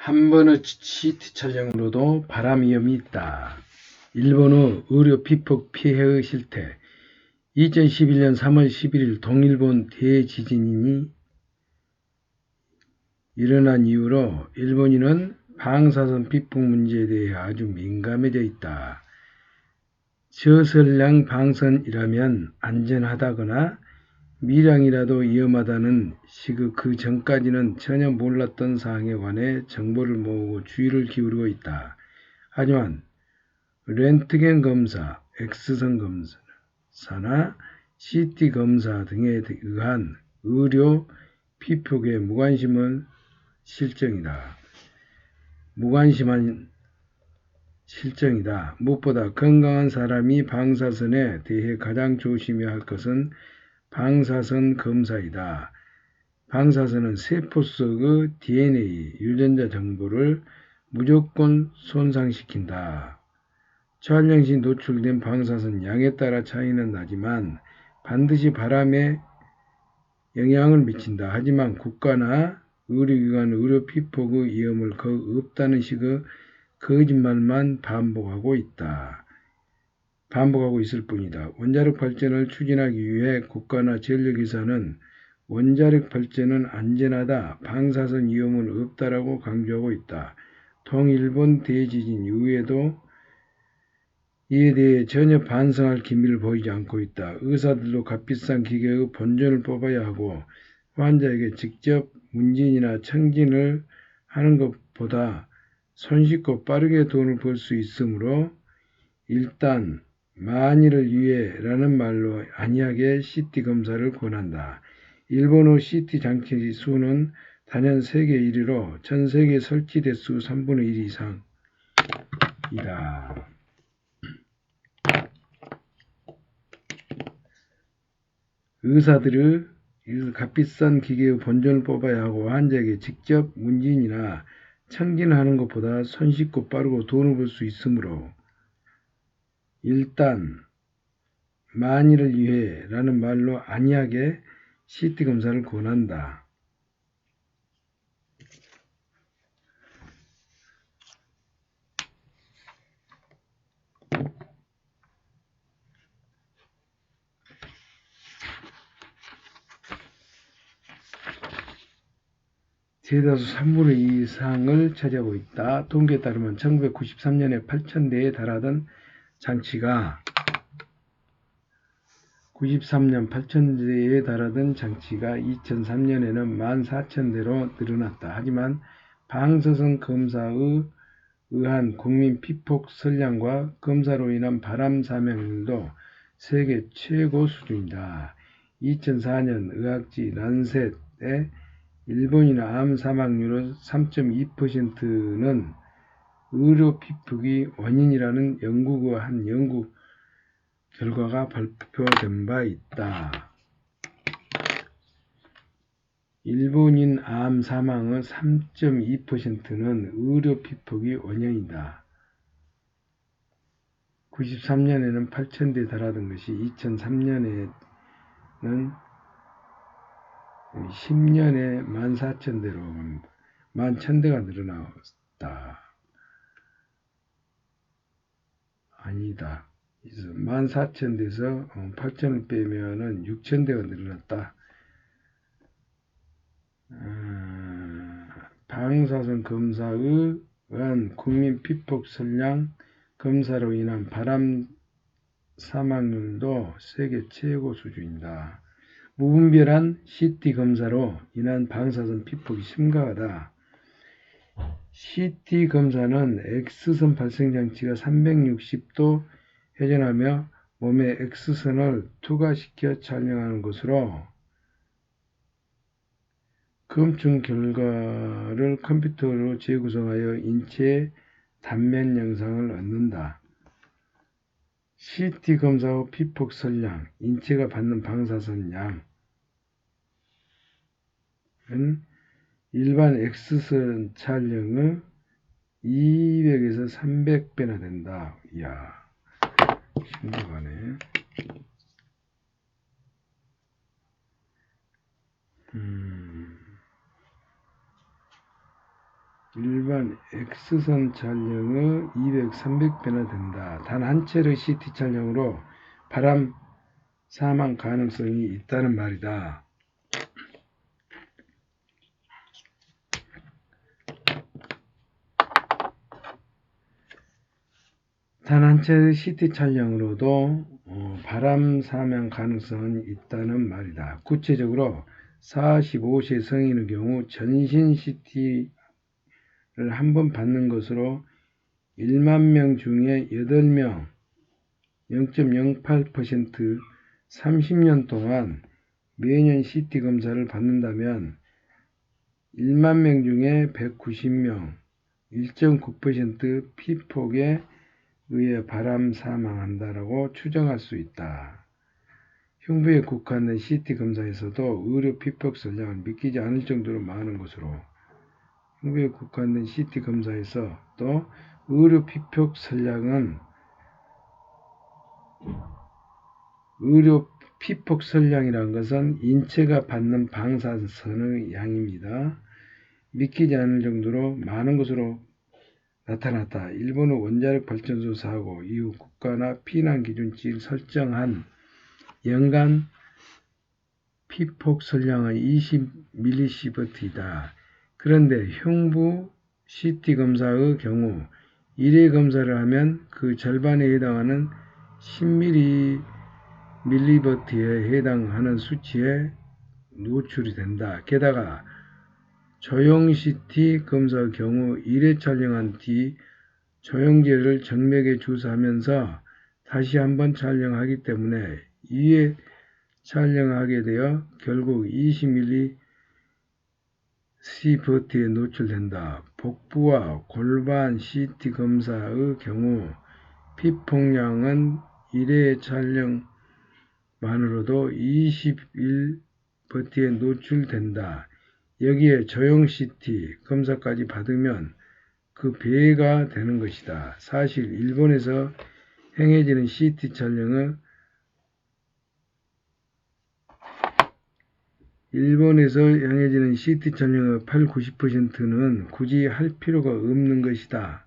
한 번의 CT 촬영으로도 바람 위험이 있다. 일본의 의료 피폭 피해의 실태. 2011년 3월 11일 동일본 대지진이 일어난 이후로 일본인은 방사선 피폭 문제에 대해 아주 민감해져 있다. 저설량 방선이라면 안전하다거나 미량이라도 위험하다는 식의 그 전까지는 전혀 몰랐던 사항에 관해 정보를 모으고 주의를 기울이고 있다. 하지만 렌트겐 검사, X선 검사나 CT 검사 등에 의한 의료 피폭의 무관심한 실정이다. 무엇보다 건강한 사람이 방사선에 대해 가장 조심해야 할 것은 방사선 검사이다. 방사선은 세포 속의 DNA, 유전자 정보를 무조건 손상시킨다. 촬영 시 노출된 방사선 양에 따라 차이는 나지만 반드시 바람에 영향을 미친다. 하지만 국가나 의료기관 의료 피폭의 위험을 거의 없다는 식의 거짓말만 반복하고 있을 뿐이다. 원자력 발전을 추진하기 위해 국가나 전력회사는 원자력 발전은 안전하다, 방사선 위험은 없다라고 강조하고 있다. 동일본 대지진 이후에도 이에 대해 전혀 반성할 기미를 보이지 않고 있다. 의사들도 값비싼 기계의 본전을 뽑아야 하고 환자에게 직접 문진이나 청진을 하는 것보다 손쉽고 빠르게 돈을 벌 수 있으므로 일단 만일을 위해라는 말로 안이하게 CT 검사를 권한다. 일본의 CT 장치 수는 단연 세계 1위로 전 세계 설치 대수 3분의 1 이상이다. 의사들의 값비싼 기계의 본전을 뽑아야 하고 환자에게 직접 문진이나 청진하는 것보다 손쉽고 빠르고 돈을 벌 수 있으므로 일단 만일을 위해라는 말로 안이하게 CT 검사를 권한다. 대다수 3분의 2 이상을 차지하고 있다. 통계에 따르면 1993년에 8,000대에 달하던 장치가 2003년 14,000대로 늘어났다. 하지만 방사선 검사에 의한 국민 피폭 선량과 검사로 인한 바람 사망률도 세계 최고 수준이다. 2004년 의학지 란셋에 일본인의 암 사망률의 3.2%는 의료 피폭이 원인이라는 영국의 한 연구 결과가 발표된 바 있다. 일본인 암 사망의 3.2%는 의료 피폭이 원인이다. 93년에는 8,000대에 달하던 것이 2003년에는 10년에 14,000대로 11,000대가 늘어났다. 아니다. 14,000대에서 8,000을 빼면은 6,000대가 늘어났다. 방사선 검사에 의한 국민 피폭 선량 검사로 인한 바람 사망률도 세계 최고 수준이다. 무분별한 CT 검사로 인한 방사선 피폭이 심각하다. CT 검사는 X선 발생 장치가 360도 회전하며 몸에 X선을 투과시켜 촬영하는 것으로 검증 결과를 컴퓨터로 재구성하여 인체의 단면 영상을 얻는다. CT 검사 후 피폭 선량, 인체가 받는 방사선 양은 일반 X선 촬영의 200에서 300배나 된다. 이야, 심각하네. 일반 X선 촬영의 200, 300배나 된다. 단 한 차례의 CT 촬영으로 바람 사망 가능성이 있다는 말이다. 단 한 차례의 CT 촬영으로도 바람 사망 가능성은 있다는 말이다. 구체적으로 45세 성인의 경우 전신 CT를 한 번 받는 것으로 1만 명 중에 8명 0.08% 30년 동안 매년 CT 검사를 받는다면 1만 명 중에 190명 1.9% 피폭에 의해 바람 사망한다라고 추정할 수 있다. 흉부에 국한된 CT 검사에서도 의료 피폭 선량을 믿기지 않을 정도로 많은 것으로 흉부에 국한된 CT 검사에서 또 의료 피폭 선량은 의료 피폭 선량이라는 것은 인체가 받는 방사선의 양입니다. 믿기지 않을 정도로 많은 것으로 나타났다. 일본의 원자력 발전소 사고 이후 국가나 피난 기준치를 설정한 연간 피폭 선량의 20mS이다. 그런데 흉부 CT 검사의 경우 1회 검사를 하면 그 절반에 해당하는 10mS에 해당하는 수치에 노출이 된다. 게다가 조형 CT 검사의 경우 1회 촬영한 뒤 조형제를 정맥에 주사하면서 다시 한번 촬영하기 때문에 2회 촬영하게 되어 결국 20mS에 노출된다. 복부와 골반 CT 검사의 경우 피폭량은 1회 촬영만으로도 21mS에 노출된다. 여기에 조형 CT 검사까지 받으면 그 배가 되는 것이다. 사실 일본에서 행해지는 CT 촬영의 8, 90%는 굳이 할 필요가 없는 것이다.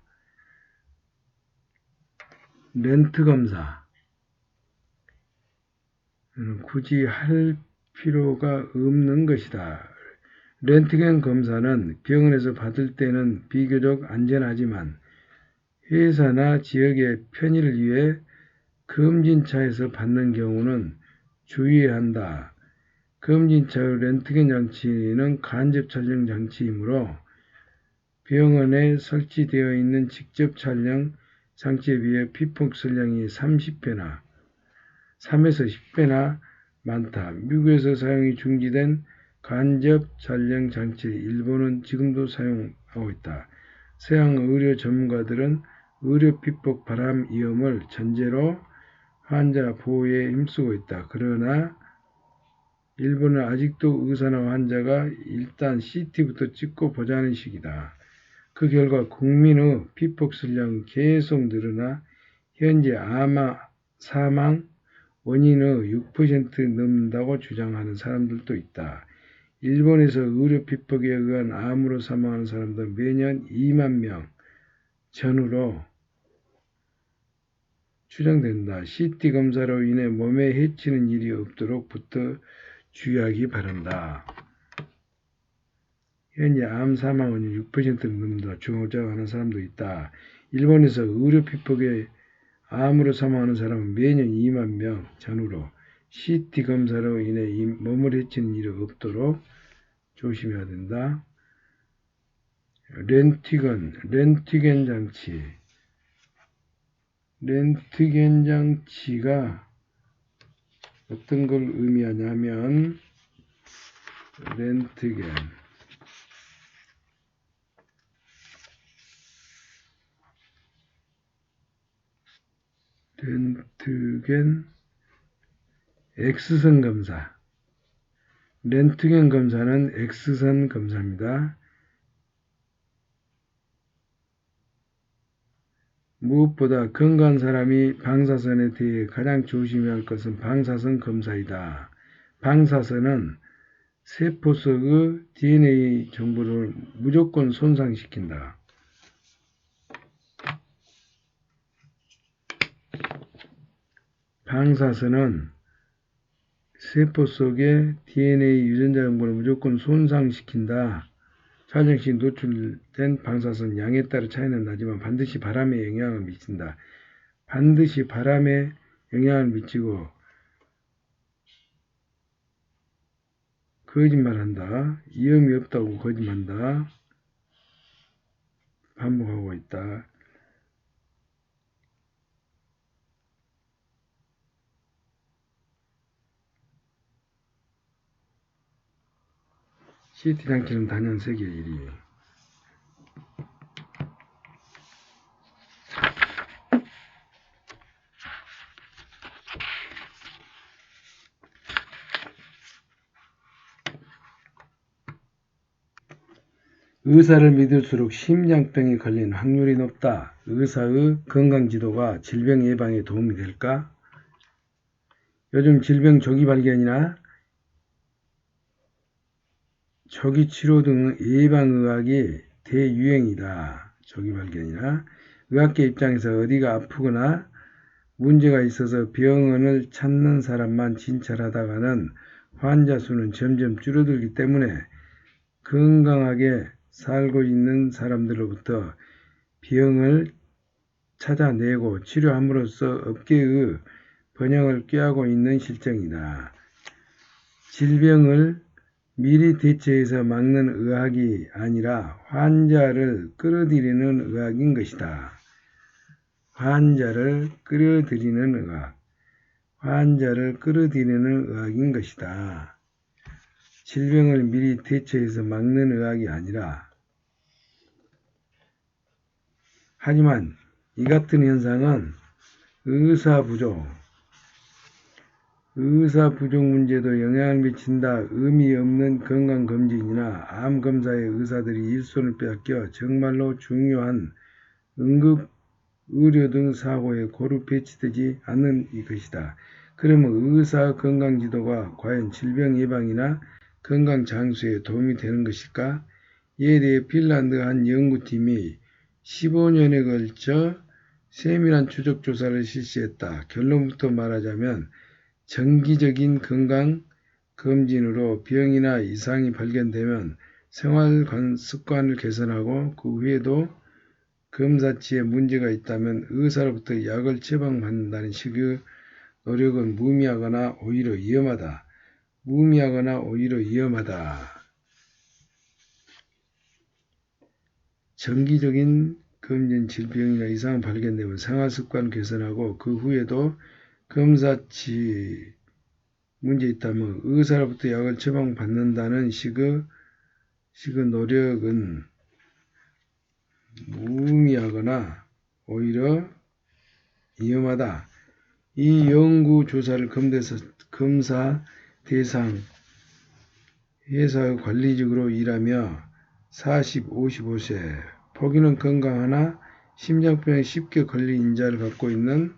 렌트 검사 굳이 할 필요가 없는 것이다. 렌트겐 검사는 병원에서 받을 때는 비교적 안전하지만 회사나 지역의 편의를 위해 검진차에서 받는 경우는 주의해야 한다. 검진차의 렌트겐 장치는 간접 촬영 장치이므로 병원에 설치되어 있는 직접 촬영 장치에 비해 피폭 선량이 3에서 10배나 많다. 미국에서 사용이 중지된 간접 촬영 장치를 일본은 지금도 사용하고 있다. 서양 의료 전문가들은 의료 피폭 바람 위험을 전제로 환자 보호에 힘쓰고 있다. 그러나 일본은 아직도 의사나 환자가 일단 CT부터 찍고 보자는 식이다. 그 결과 국민의 피폭 선량은 계속 늘어나 현재 사망 원인의 6% 넘는다고 주장하는 사람들도 있다. 일본에서 의료 피폭에 의한 암으로 사망하는 사람들은 매년 2만 명 전후로 추정된다. CT 검사로 인해 몸에 해치는 일이 없도록 부터 주의하기 바란다. 현재 암 사망 원인 6%를 넘는다. 주장하는 사람도 있다. 일본에서 의료 피폭에 암으로 사망하는 사람은 매년 2만 명 전후로 CT 검사로 인해 몸을 해치는 일이 없도록 조심해야 된다. 렌트겐 장치가 어떤 걸 의미하냐면 렌트겐 X선 검사. 렌트겐 검사는 X선 검사입니다. 무엇보다 건강한 사람이 방사선에 대해 가장 조심해야 할 것은 방사선 검사이다. 방사선은 세포 속의 DNA 정보를 무조건 손상시킨다. 방사선은 세포 속의 DNA 유전자 정보를 무조건 손상시킨다. 촬영시 노출된 방사선 양에 따라 차이는 나지만 반드시 바람에 영향을 미친다. 반드시 바람에 영향을 미치고 거짓말한다. 위험이 없다고 거짓말한다. 반복하고 있다. CT 장치는 단연 세계 1위. 의사를 믿을수록 심장병에 걸리는 확률이 높다. 의사의 건강지도가 질병 예방에 도움이 될까? 요즘 질병 조기 발견이나 조기 치료 등 예방의학이 대유행이다. 조기 발견이나 의학계 입장에서 어디가 아프거나 문제가 있어서 병원을 찾는 사람만 진찰하다가는 환자 수는 점점 줄어들기 때문에 건강하게 살고 있는 사람들로부터 병을 찾아내고 치료함으로써 업계의 번영을 꾀하고 있는 실정이다. 질병을 미리 대처해서 막는 의학이 아니라 환자를 끌어들이는 의학인 것이다. 환자를 끌어들이는 의학. 환자를 끌어들이는 의학인 것이다. 질병을 미리 대처해서 막는 의학이 아니라. 하지만 이 같은 현상은 의사 부족 문제도 영향을 미친다. 의미 없는 건강검진이나 암검사에 의사들이 일손을 빼앗겨 정말로 중요한 응급 의료 등 사고에 고루 배치되지 않는 것이다. 그러면 의사 건강지도가 과연 질병 예방이나 건강 장수에 도움이 되는 것일까? 이에 대해 핀란드 한 연구팀이 15년에 걸쳐 세밀한 추적 조사를 실시했다. 결론부터 말하자면 정기적인 건강 검진으로 병이나 이상이 발견되면 생활 습관을 개선하고 그 후에도 검사치에 문제가 있다면 의사로부터 약을 처방받는다는 식의 노력은 무의미하거나 오히려 위험하다. 정기적인 검진 질병이나 이상이 발견되면 생활습관 개선하고 그 후에도 검사치 문제 있다면 의사로부터 약을 처방받는다는 식의 노력은 무의미하거나 오히려 위험하다. 이 연구조사를 검사 대상 회사의 관리직으로 일하며 40, 55세, 포기는 건강하나 심장병에 쉽게 걸린 인자를 갖고 있는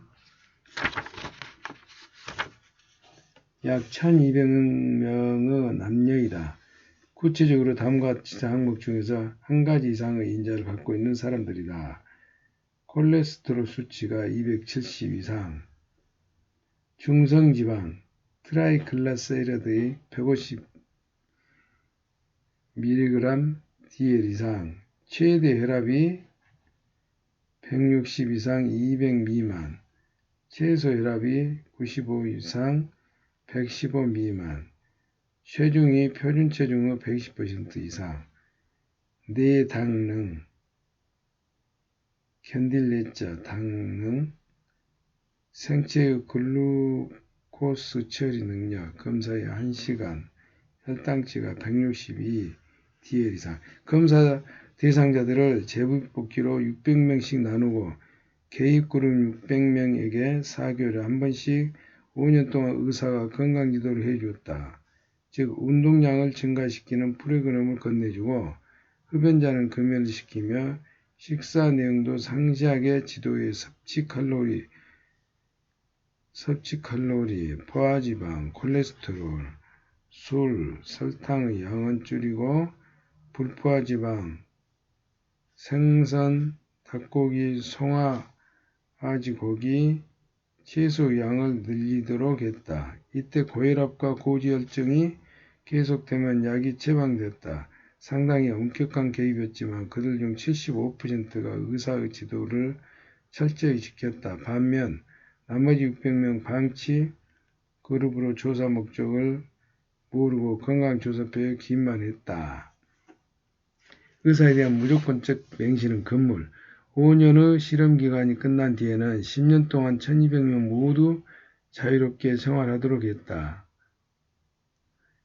약 1200명의 남녀이다. 구체적으로 다음과 같은 항목 중에서 한 가지 이상의 인자를 갖고 있는 사람들이다. 콜레스테롤 수치가 270 이상, 중성지방, 트라이글라세리드의 150mg DL 이상, 최대 혈압이 160 이상 200 미만, 최소 혈압이 95 이상 115 미만, 체중이 표준 체중의 120% 이상, 뇌당능, 견딜레자 당능, 생체의 글루코스 처리 능력, 검사의 1시간, 혈당치가 162 DL 이상. 검사 대상자들을 제비뽑기로 600명씩 나누고 개입그룹 600명에게 4개월에 한 번씩 5년 동안 의사가 건강지도를 해주었다. 즉 운동량을 증가시키는 프로그램을 건네주고 흡연자는 금연시키며 식사 내용도 상세하게 지도해 섭취 칼로리, 포화지방, 콜레스테롤, 술, 설탕의 양은 줄이고 불포화 지방, 생선, 닭고기, 송아, 아지고기, 채소 양을 늘리도록 했다. 이때 고혈압과 고지혈증이 계속되면 약이 처방됐다. 상당히 엄격한 개입이었지만 그들 중 75%가 의사의 지도를 철저히 지켰다. 반면 나머지 600명 방치 그룹으로 조사 목적을 모르고 건강조사표에 기입만 했다. 의사에 대한 무조건적 맹신은 금물. 5년의 실험기간이 끝난 뒤에는 10년 동안 1200명 모두 자유롭게 생활하도록 했다.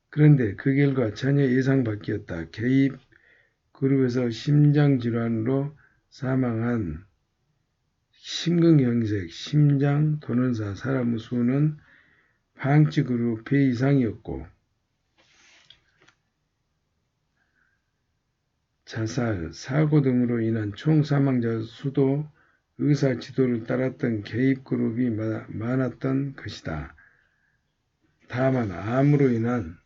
그런데 그 결과 전혀 예상 밖이었다. 개입 그룹에서 심장질환으로 사망한 심근경색, 심장, 도는사 사람의 수는 방치 그룹 배 이상이었고 자살, 사고 등으로 인한 총 사망자 수도 의사 지도를 따랐던 개입 그룹이 많았던 것이다. 다만 암으로 인한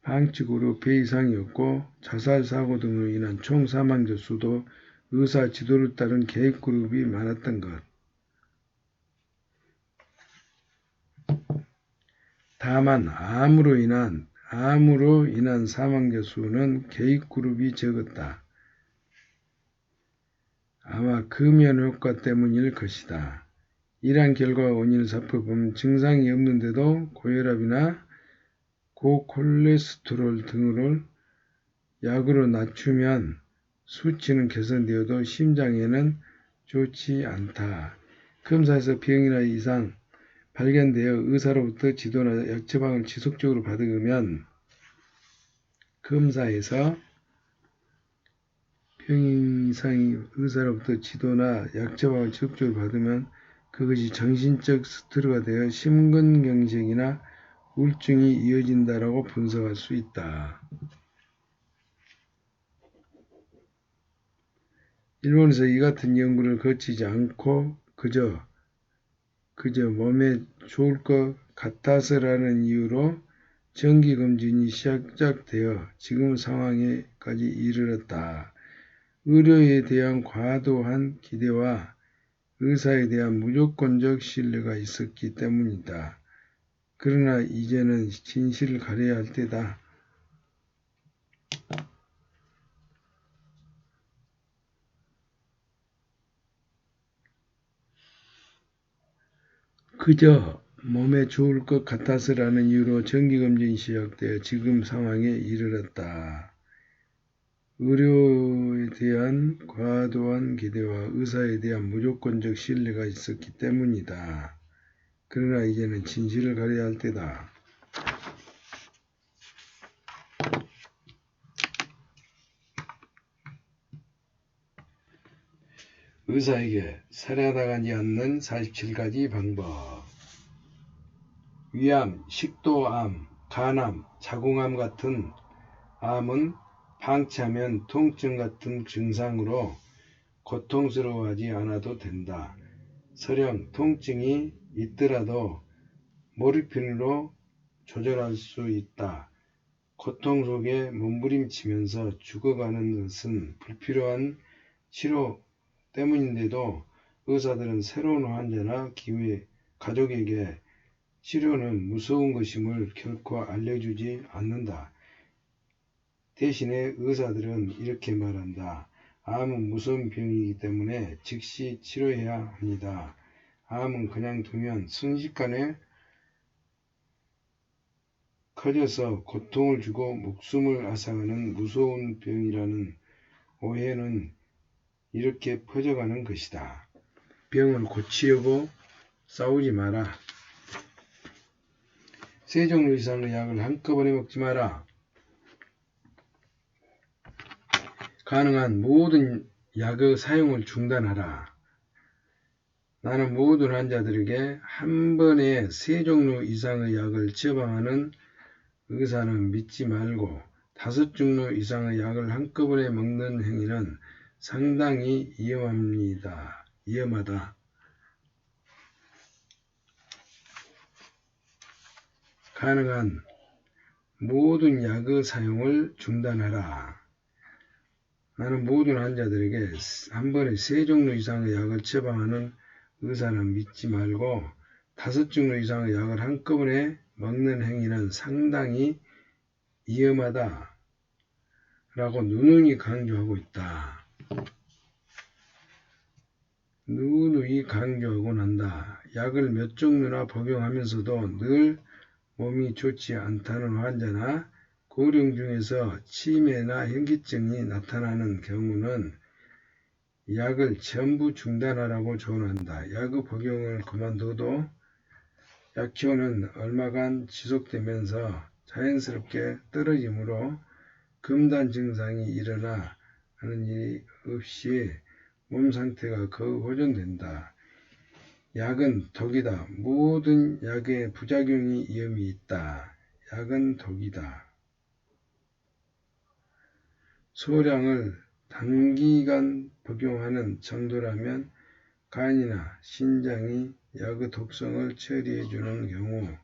방치 그룹 배 이상이었고 자살 사고 등으로 인한 총 사망자 수도 의사 지도를 따른 개입 그룹이 많았던 것. 다만 암으로 인한 사망자 수는 개입 그룹이 적었다. 아마 금연 효과 때문일 것이다. 이러한 결과 원인을 살펴보면 증상이 없는데도 고혈압이나 고콜레스테롤 등을 약으로 낮추면 수치는 개선되어도 심장에는 좋지 않다. 검사에서 병이나 이상 발견되어 의사로부터 지도나 약 처방을 지속적으로 받으면 검사에서 병 이상이 의사로부터 지도나 약 처방을 지속적으로 받으면 그것이 정신적 스트레스가 되어 심근경색이나 우울증이 이어진다라고 분석할 수 있다. 일본에서 이 같은 연구를 거치지 않고 그저 몸에 좋을 것 같아서라는 이유로 정기검진이 시작되어 지금 상황에까지 이르렀다. 의료에 대한 과도한 기대와 의사에 대한 무조건적 신뢰가 있었기 때문이다. 그러나 이제는 진실을 가려야 할 때다. 그저 몸에 좋을 것 같아서라는 이유로 정기검진이 시작되어 지금 상황에 이르렀다. 의료에 대한 과도한 기대와 의사에 대한 무조건적 신뢰가 있었기 때문이다. 그러나 이제는 진실을 가려야 할 때다. 의사에게 살해당하지 않는 47가지 방법. 위암, 식도암, 간암, 자궁암 같은 암은 방치하면 통증 같은 증상으로 고통스러워하지 않아도 된다. 설령 통증이 있더라도 모르핀으로 조절할 수 있다. 고통 속에 몸부림치면서 죽어가는 것은 불필요한 치료 때문인데도 의사들은 새로운 환자나 가족에게 치료는 무서운 것임을 결코 알려주지 않는다. 대신에 의사들은 이렇게 말한다. 암은 무서운 병이기 때문에 즉시 치료해야 합니다. 암은 그냥 두면 순식간에 커져서 고통을 주고 목숨을 앗아가는 무서운 병이라는 오해는 이렇게 퍼져가는 것이다. 병을 고치려고 싸우지 마라. 세 종류 이상의 약을 한꺼번에 먹지 마라. 가능한 모든 약의 사용을 중단하라. 나는 모든 환자들에게 한 번에 3종류 이상의 약을 처방하는 의사는 믿지 말고 5종류 이상의 약을 한꺼번에 먹는 행위는 상당히 위험하다. 가능한 모든 약의 사용을 중단하라. 나는 모든 환자들에게 한 번에 3종류 이상의 약을 처방하는 의사는 믿지 말고 5종류 이상의 약을 한꺼번에 먹는 행위는 상당히 위험하다 라고 누누이 강조하고 있다. 누누이 강조하고 난다. 약을 몇 종류나 복용하면서도 늘 몸이 좋지 않다는 환자나 고령 중에서 치매나 현기증이 나타나는 경우는 약을 전부 중단하라고 조언한다. 약의 복용을 그만둬도 약효는 얼마간 지속되면서 자연스럽게 떨어지므로 금단 증상이 일어나 하는 일이 없이 몸 상태가 거의 호전된다. 약은 독이다. 모든 약에 부작용이 위험이 있다. 약은 독이다. 소량을 단기간 복용하는 정도라면 간이나 신장이 약의 독성을 처리해주는 경우가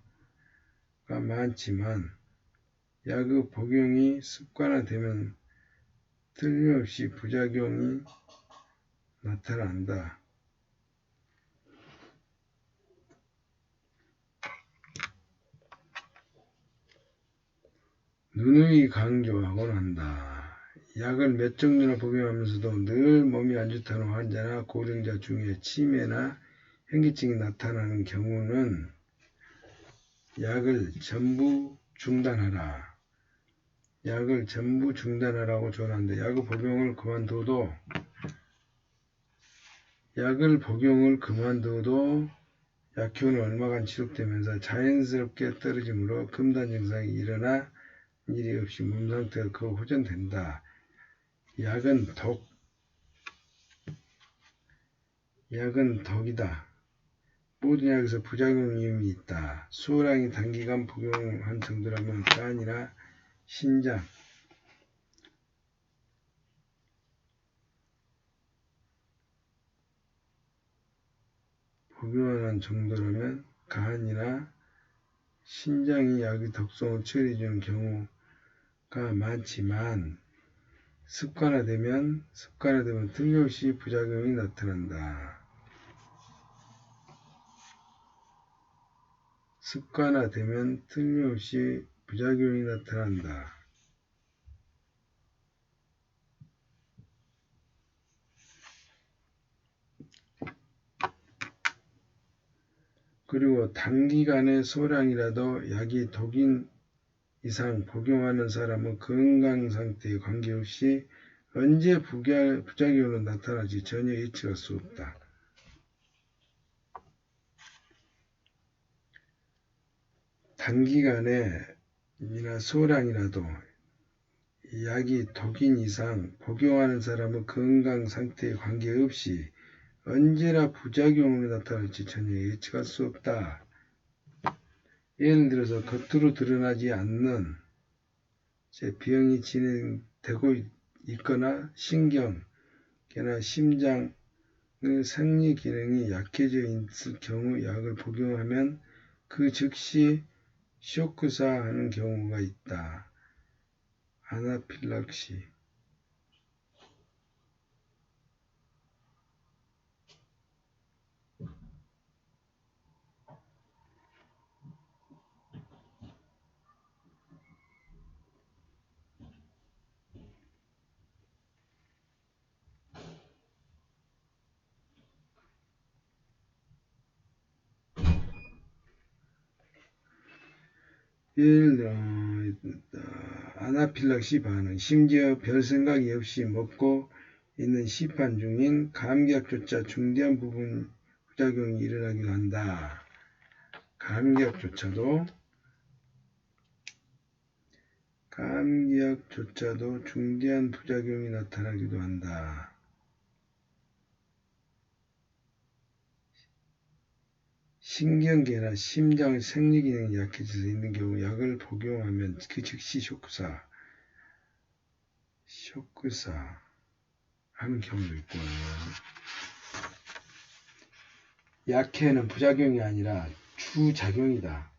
많지만 약의 복용이 습관화되면 틀림없이 부작용이 나타난다. 누누이 강조하곤 한다. 약을 몇 종류나 복용하면서도 늘 몸이 안 좋다는 환자나 고령자 중에 치매나 현기증이 나타나는 경우는 약을 전부 중단하라. 약을 전부 중단하라고 조언한다. 약의 복용을 그만둬도 약효는 얼마간 지속되면서 자연스럽게 떨어지므로 금단 증상이 일어나 일이 없이 몸 상태가 거의 호전된다. 약은 독이다. 모든 약에서 부작용 위험이 있다. 소량이 단기간 복용한 정도라면 간이나 신장, 복용하는 정도라면 간이나 신장이 약의 독성을 처리해주는 경우가 많지만 습관화되면 틀림없이 부작용이 나타난다. 습관화되면 틀림없이 부작용이 나타난다. 그리고 단기간의 소량이라도 약이 독인 이상 복용하는 사람은 건강 상태에 관계없이 언제 부작용으로 나타날지 전혀 예측할 수 없다. 단기간에나 소량이라도 약이 독인 이상 복용하는 사람은 건강 상태에 관계없이 언제나 부작용으로 나타날지 전혀 예측할 수 없다. 예를 들어서 겉으로 드러나지 않는 병이 진행되고 있거나 신경이나 심장의 생리 기능이 약해져 있을 경우 약을 복용하면 그 즉시 쇼크사하는 경우가 있다. 아나필락시. 예를 들어 아나필락시 반응, 심지어 별 생각이 없이 먹고 있는 시판 중인 감기약조차 중대한 부분 부작용이 일어나기도 한다. 감기약조차도 중대한 부작용이 나타나기도 한다. 신경계나 심장의 생리기능이 약해져서 있는 경우 약을 복용하면 그 즉시 쇼크사. 쇼크사 하는 경우도 있고요. 약해는 부작용이 아니라 주작용이다.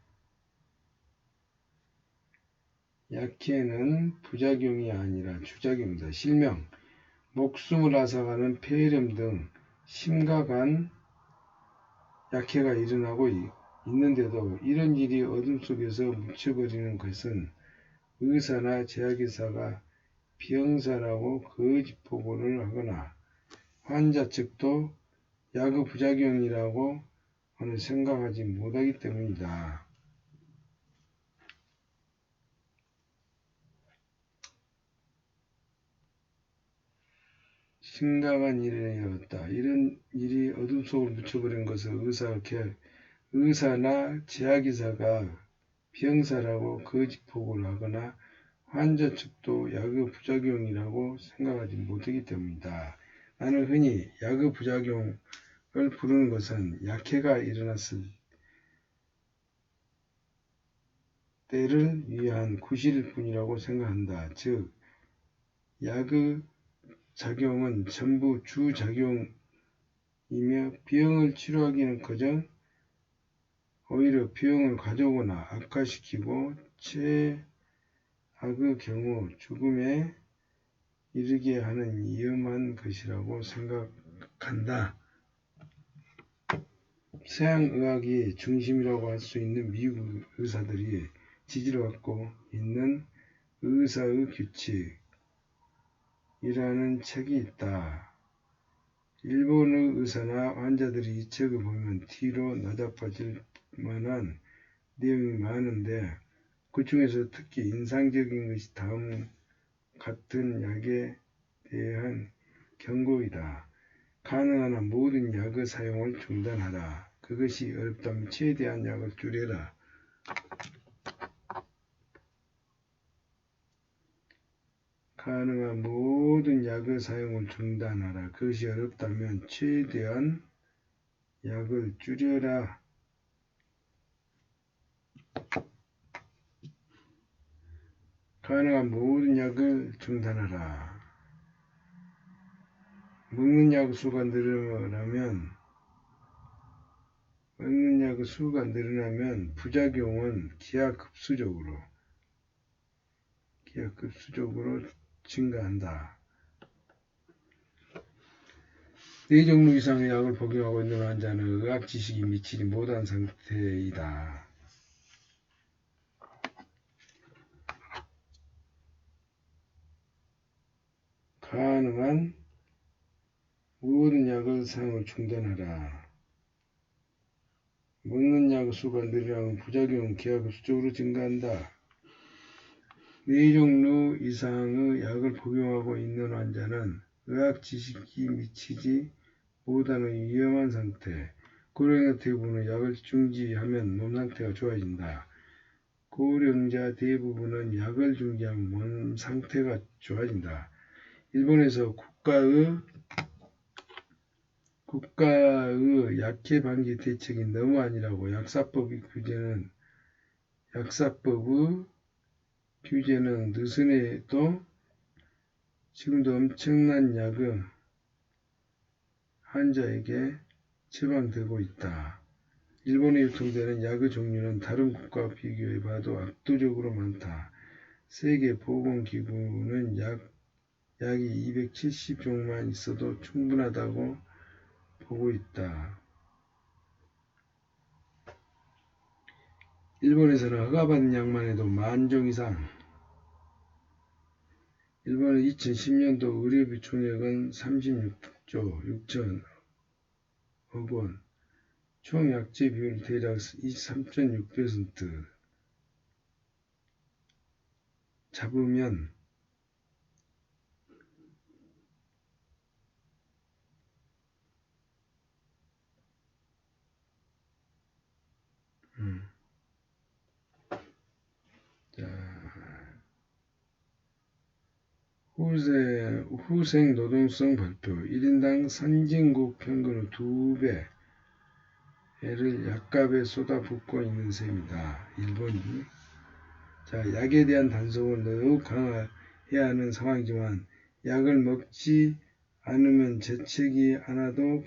약해는 부작용이 아니라 주작용이다. 실명, 목숨을 앗아가는 폐렴 등 심각한 약해가 일어나고 있는데도 이런 일이 어둠 속에서 묻혀버리는 것은 의사나 제약회사가 병사라고 거짓 보고를 하거나 환자 측도 약의 부작용이라고 생각하지 못하기 때문이다. 심각한 일이었다. 이런 일이 어둠 속으로 묻혀버린 것을 의사나 제약회사가 병사라고 거짓 보고를 하거나 환자 측도 약의 부작용이라고 생각하지 못하기 때문이다. 나는 흔히 약의 부작용을 부르는 것은 약해가 일어났을 때를 위한 구실일 뿐이라고 생각한다. 즉, 약의 작용은 전부 주작용이며 병을 치료하기는커녕 오히려 병을 가져오거나 악화시키고 최악의 경우 죽음에 이르게 하는 위험한 것이라고 생각한다. 서양의학이 중심이라고 할 수 있는 미국 의사들이 지지를 갖고 있는 의사의 규칙이라는 책이 있다. 일본의 의사나 환자들이 이 책을 보면 티로 나자빠질 만한 내용이 많은데 그 중에서 특히 인상적인 것이 다음 같은 약에 대한 경고이다. 가능한 한 모든 약의 사용을 중단하라. 그것이 어렵다면 최대한 약을 줄여라. 가능한 모든 약의 사용을 중단하라. 그것이 어렵다면 최대한 약을 줄여라. 가능한 모든 약을 중단하라. 먹는 약 수가 늘어나면 부작용은 기하급수적으로 증가한다. 4종류 이상의 약을 복용하고 있는 환자는 의학 지식이 미치지 못한 상태이다. 가능한 모든 약을 사용을 중단하라. 먹는 약 수가 늘어나면 부작용은 기하급수적으로 증가한다. 4종류 이상의 약을 복용하고 있는 환자는 의학 지식이 미치지 못하는 위험한 상태. 고령자 대부분은 약을 중지하면 몸 상태가 좋아진다. 고령자 대부분은 약을 중지하면 몸 상태가 좋아진다. 일본에서 국가의 약해 방지 대책이 너무 아니라고 약사법의 규제는 느슨해도 지금도 엄청난 약은 환자에게 처방되고 있다. 일본에 유통되는 약의 종류는 다른 국가와 비교해 봐도 압도적으로 많다. 세계보건기구는 약이 270종만 있어도 충분하다고 보고 있다. 일본에서는 허가받은 약만 해도 10,000종 이상. 일본의 2010년도 의료비 총액은 36조 6천억 원. 총 약제 비율 대략 23.6% 잡으면 후생 노동성 발표 1인당 선진국 평균의 2배를 약값에 쏟아붓고 있는 셈이다. 일본이. 약에 대한 단속을 더욱 강화해야 하는 상황이지만 약을 먹지 않으면 재채기 하나도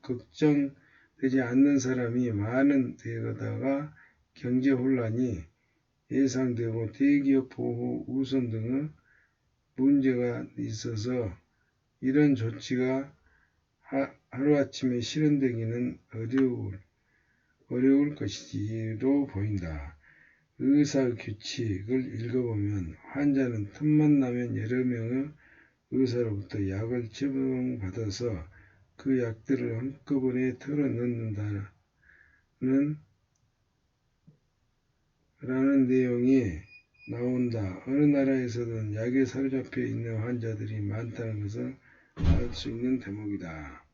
걱정되지 않는 사람이 많은 데다가 경제 혼란이 예상되고 대기업 보호 우선 등의 문제가 있어서 이런 조치가 하루아침에 실현되기는 어려울 것으로 보인다. 의사 규칙을 읽어보면 환자는 틈만 나면 여러 명의 의사로부터 약을 처방받아서 그 약들을 한꺼번에 털어넣는다는 라는 내용이 나온다. 어느 나라에서든 약에 사로잡혀 있는 환자들이 많다는 것을 알 수 있는 대목이다.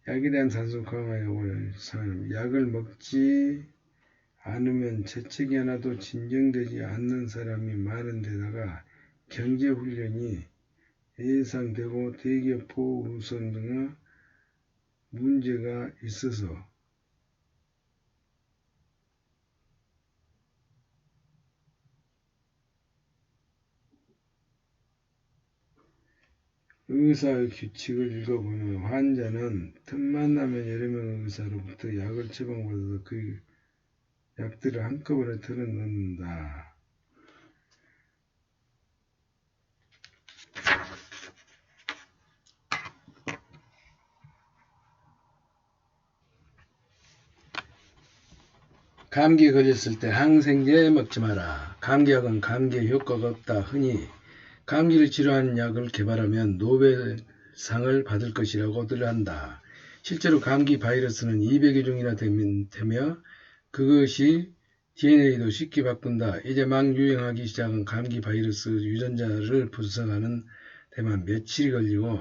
약에 대한 단순 강화에 오는 약을 먹지 않으면 재채기 하나도 진정되지 않는 사람이 많은 데다가 경제훈련이 예상되고 대기업 보호 우선 등의 문제가 있어서 의사의 규칙을 읽어보면 환자는 틈만 나면 여러 명의 의사로부터 약을 처방받아서 그 약들을 한꺼번에 털어넣는다. 감기에 걸렸을 때 항생제 먹지 마라. 감기약은 감기에 효과가 없다. 흔히 감기를 치료하는 약을 개발하면 노벨상을 받을 것이라고들 한다. 실제로 감기 바이러스는 200여 종이나 되며 그것이 DNA도 쉽게 바꾼다. 이제 막 유행하기 시작한 감기 바이러스 유전자를 분석하는 데만 며칠이 걸리고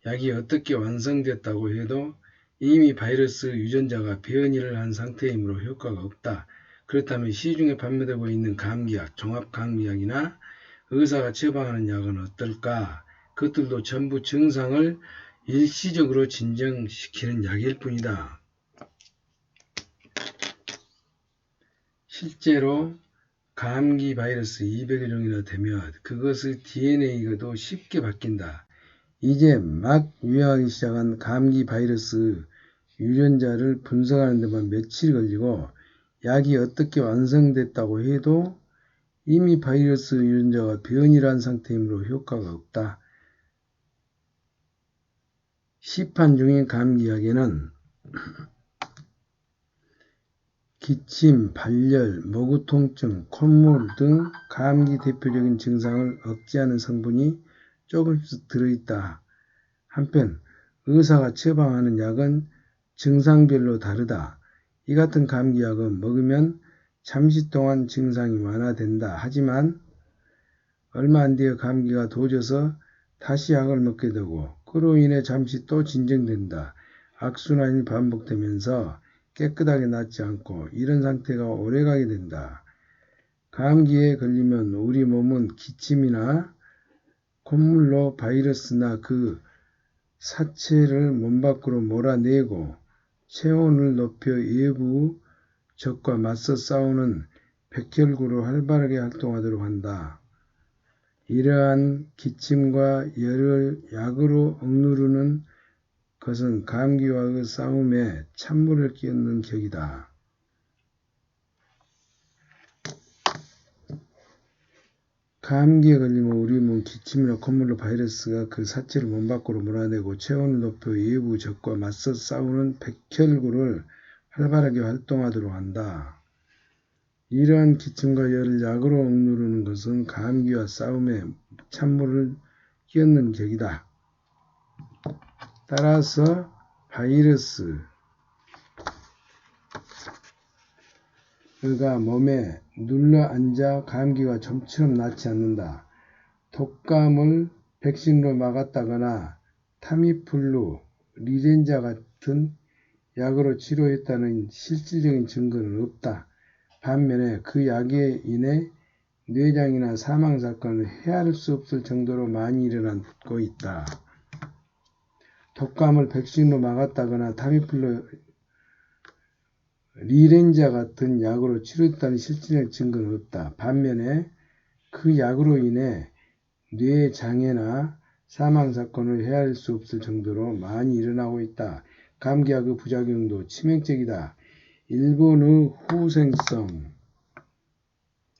약이 어떻게 완성됐다고 해도 이미 바이러스 유전자가 변이를 한 상태이므로 효과가 없다. 그렇다면 시중에 판매되고 있는 감기약, 종합감기약이나 의사가 처방하는 약은 어떨까? 그것들도 전부 증상을 일시적으로 진정시키는 약일 뿐이다. 실제로 감기 바이러스 200여 종이나 되면 그것의 DNA가도 쉽게 바뀐다. 이제 막 유행하기 시작한 감기 바이러스 유전자를 분석하는 데만 며칠이 걸리고 약이 어떻게 완성됐다고 해도 이미 바이러스 유전자가 변이를 한 상태이므로 효과가 없다. 시판 중인 감기약에는 기침, 발열, 목의 통증, 콧물 등 감기 대표적인 증상을 억제하는 성분이 조금씩 들어있다. 한편 의사가 처방하는 약은 증상별로 다르다. 이 같은 감기약은 먹으면 잠시 동안 증상이 완화된다. 하지만 얼마 안 되어 감기가 도져서 다시 약을 먹게 되고 그로 인해 잠시 또 진정된다. 악순환이 반복되면서 깨끗하게 낫지 않고 이런 상태가 오래가게 된다. 감기에 걸리면 우리 몸은 기침이나 콧물로 바이러스나 그 사체를 몸 밖으로 몰아내고 체온을 높여 외부 적과 맞서 싸우는 백혈구로 활발하게 활동하도록 한다. 이러한 기침과 열을 약으로 억누르는 것은 감기와의 싸움에 찬물을 끼얹는 격이다. 감기에 걸리면 우리 몸 기침이나 콧물로 바이러스가 그 사체를 몸 밖으로 몰아내고 체온을 높여 외부 적과 맞서 싸우는 백혈구를 활발하게 활동하도록 한다. 이러한 기침과 열을 약으로 억누르는 것은 감기와 싸움에 찬물을 끼얹는 격이다. 따라서 바이러스가 몸에 눌러앉아 감기가 좀처럼 낫지 않는다. 독감을 백신으로 막았다거나 타미플루, 리젠자 같은 약으로 치료했다는 실질적인 증거는 없다. 반면에 그 약에 인해 뇌장이나 사망사건을 헤아릴 수 없을 정도로 많이 일어나고 있다. 독감을 백신으로 막았다거나 타미플루 리렌자 같은 약으로 치료했다는 실질적 증거는 없다. 반면에 그 약으로 인해 뇌 장애나 사망 사건을 헤아릴 수 없을 정도로 많이 일어나고 있다. 감기약의 부작용도 치명적이다. 일본의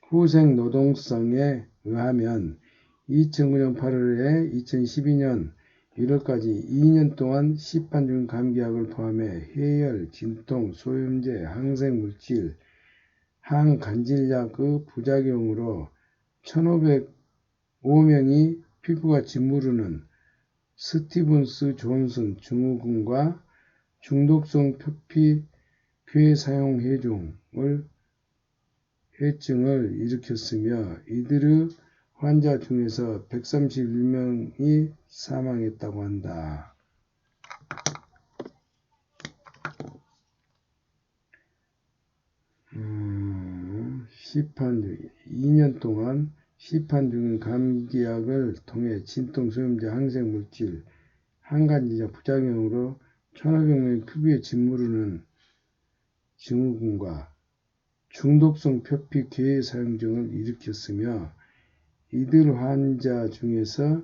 후생노동성에 의하면 2009년 8월에 2012년 1월까지 2년 동안 시판 중인 감기약을 포함해 해열, 진통, 소염제, 항생물질, 항간질약의 부작용으로 1,505명이 피부가 짓무르는 스티븐스 존슨 증후군과 중독성 표피 폐사용 해증을 일으켰으며 이들의 환자 중에서 131명이 사망했다고 한다. 시판 중 2년 동안 시판 중인 감기약을 통해 진통, 소염제, 항생물질, 항간질약 부작용으로 1,500명의 피부에 짓무르는 증후군과 중독성 표피 폐 사용증을 일으켰으며 이들 환자 중에서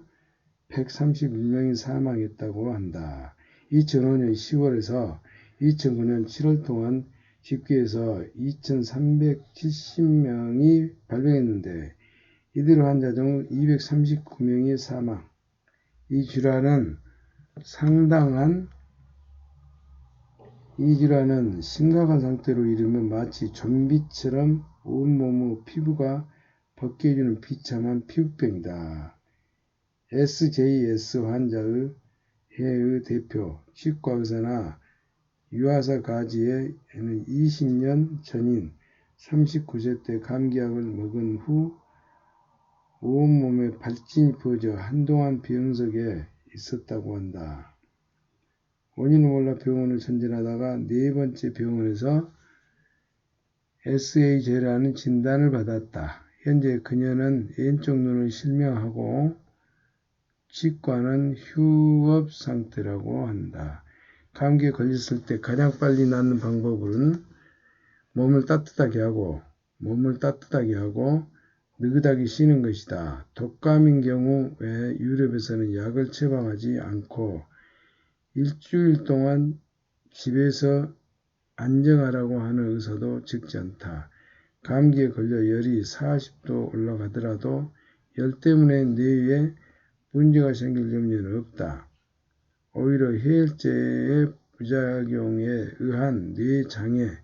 131명이 사망했다고 한다. 2005년 10월에서 2009년 7월 동안 집계에서 2,370명이 발병했는데 이들 환자 중 239명이 사망. 이 질환은 심각한 상태로 이르면 마치 좀비처럼 온몸의 피부가 벗겨지는 비참한 피부병이다. SJS 환자의 해의 대표 치과의사나 유아사 가지에는 20년 전인 39세 때 감기약을 먹은 후 온몸에 발진이 퍼져 한동안 병석에 있었다고 한다. 원인을 몰라 병원을 전전하다가 네 번째 병원에서 SAJ라는 진단을 받았다. 현재 그녀는 왼쪽 눈을 실명하고 치과는 휴업 상태라고 한다. 감기에 걸렸을 때 가장 빨리 낫는 방법은 몸을 따뜻하게 하고 느긋하게 쉬는 것이다. 독감인 경우에 유럽에서는 약을 처방하지 않고 일주일 동안 집에서 안정하라고 하는 의사도 적지 않다. 감기에 걸려 열이 40도 올라가더라도 열 때문에 뇌에 문제가 생길 염려는 없다. 오히려 해열제의 부작용에 의한 뇌장애,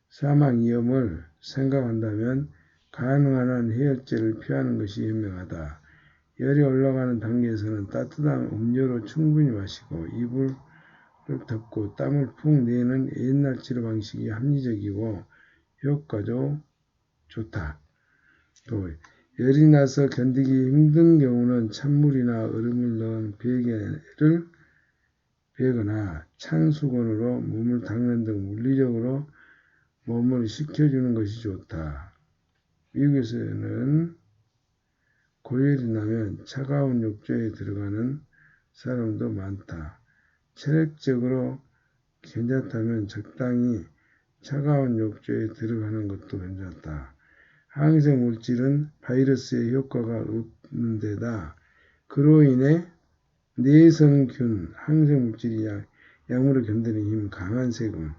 사망 위험을 생각한다면 가능한 한 해열제를 피하는 것이 현명하다. 열이 올라가는 단계에서는 따뜻한 음료로 충분히 마시고 이불을 덮고 땀을 푹 내는 옛날 치료 방식이 합리적이고 효과도 좋다. 또 열이 나서 견디기 힘든 경우는 찬물이나 얼음을 넣은 베개를 베거나 찬 수건으로 몸을 닦는 등 물리적으로 몸을 식혀주는 것이 좋다. 미국에서는 고열이 나면 차가운 욕조에 들어가는 사람도 많다. 체력적으로 괜찮다면 적당히 차가운 욕조에 들어가는 것도 괜찮다. 항생물질은 바이러스에 효과가 없는 데다 그로 인해 내성균, 항생물질이 약물을 견디는 힘 강한 세균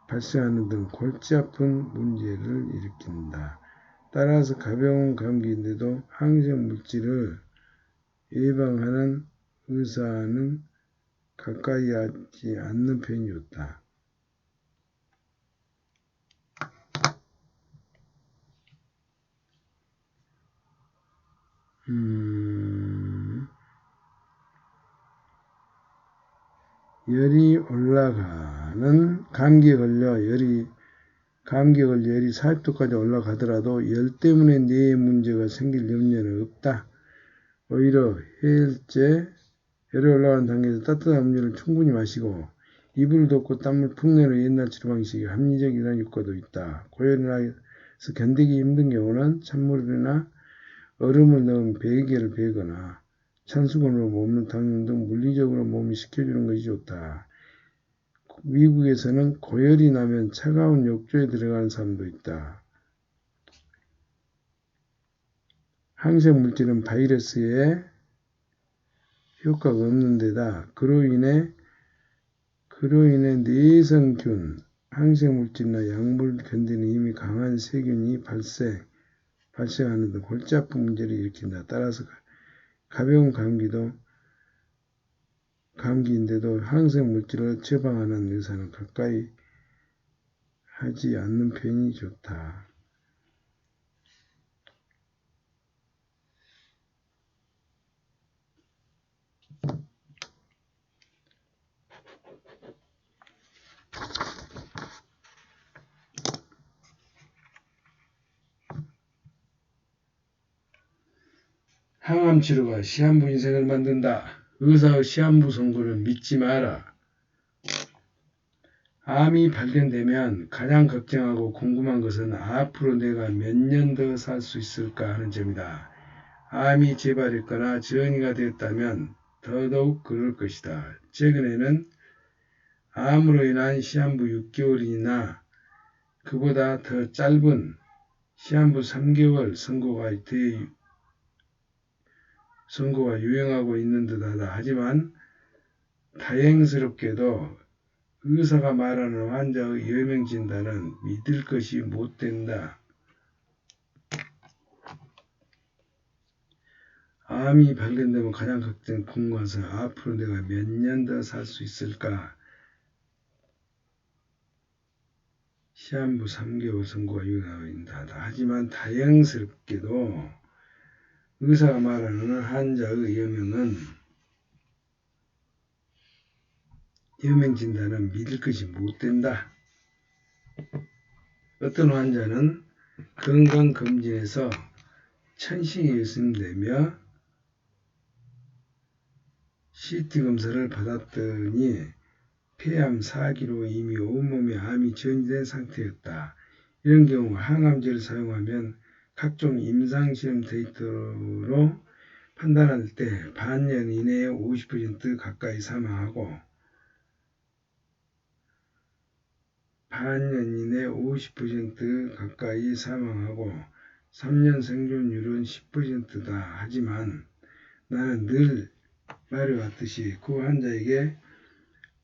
발생하는 등 골치 아픈 문제를 일으킨다. 따라서 가벼운 감기인데도 항생물질을 예방하는 의사는 가까이 하지 않는 편이 좋다. 열이 올라가는 감기에 걸려 열이 40도까지 올라가더라도 열 때문에 뇌에 문제가 생길 염려는 없다. 오히려 해열제, 열이 올라가는 단계에서 따뜻한 음료를 충분히 마시고 이불을 덮고 땀을 푹 내는 옛날 치료 방식이 합리적이라는 효과도 있다. 고열이 나서 견디기 힘든 경우는 찬물이나 얼음을 넣은 베개를 베거나 찬수건으로 몸을 닦는 등 물리적으로 몸이 식혀주는 것이 좋다. 미국에서는 고열이 나면 차가운 욕조에 들어가는 사람도 있다. 항생물질은 바이러스에 효과가 없는 데다 그로 인해 내성균, 항생물질이나 약물을 견디는 이미 강한 세균이 발생하는 등 골치 아픈 문제를 일으킨다. 따라서 가벼운 감기인데도 항생물질을 처방하는 의사는 가까이 하지 않는 편이 좋다. 항암 치료가 시한부 인생을 만든다. 의사의 시한부 선고를 믿지 마라. 암이 발견되면 가장 걱정하고 궁금한 것은 앞으로 내가 몇 년 더 살 수 있을까 하는 점이다. 암이 재발했거나 전이가 되었다면 더더욱 그럴 것이다. 최근에는 암으로 인한 시한부 6개월이나 그보다 더 짧은 시한부 3개월 선고가 유행하고 있는 듯하다. 하지만 다행스럽게도 의사가 말하는 환자의 여명 진단은 믿을 것이 못 된다. 암이 발견되면 가장 궁금한 것은 앞으로 내가 몇 년 더 살 수 있을까? 시한부 3개월 선고가 유행하고 있다. 하지만 다행스럽게도 의사가 말하는 환자의 여명 진단은 믿을 것이 못 된다. 어떤 환자는 건강검진에서 천식이 의심되며 CT 검사를 받았더니 폐암 4기로 이미 온몸에 암이 전이된 상태였다. 이런 경우 항암제를 사용하면 각종 임상시험 데이터로 판단할 때 반년 이내에 50% 가까이 사망하고 3년 생존율은 10%다. 하지만 나는 늘 말해왔듯이 그 환자에게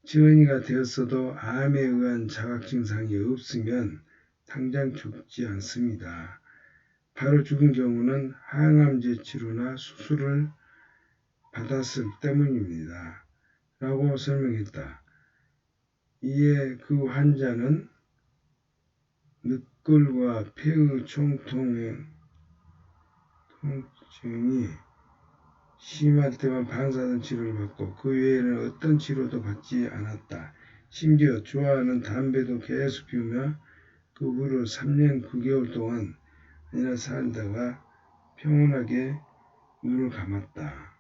전이가 되었어도 암에 의한 자각 증상이 없으면 당장 죽지 않습니다. 바로 죽은 경우는 항암제 치료나 수술을 받았을 때문입니다. 라고 설명했다. 이에 그 환자는 늑골과 폐의 통증이 심할 때만 방사선 치료를 받고 그 외에는 어떤 치료도 받지 않았다. 심지어 좋아하는 담배도 계속 피우며 그 후로 3년 9개월 동안 살다가 평온하게 눈을 감았다.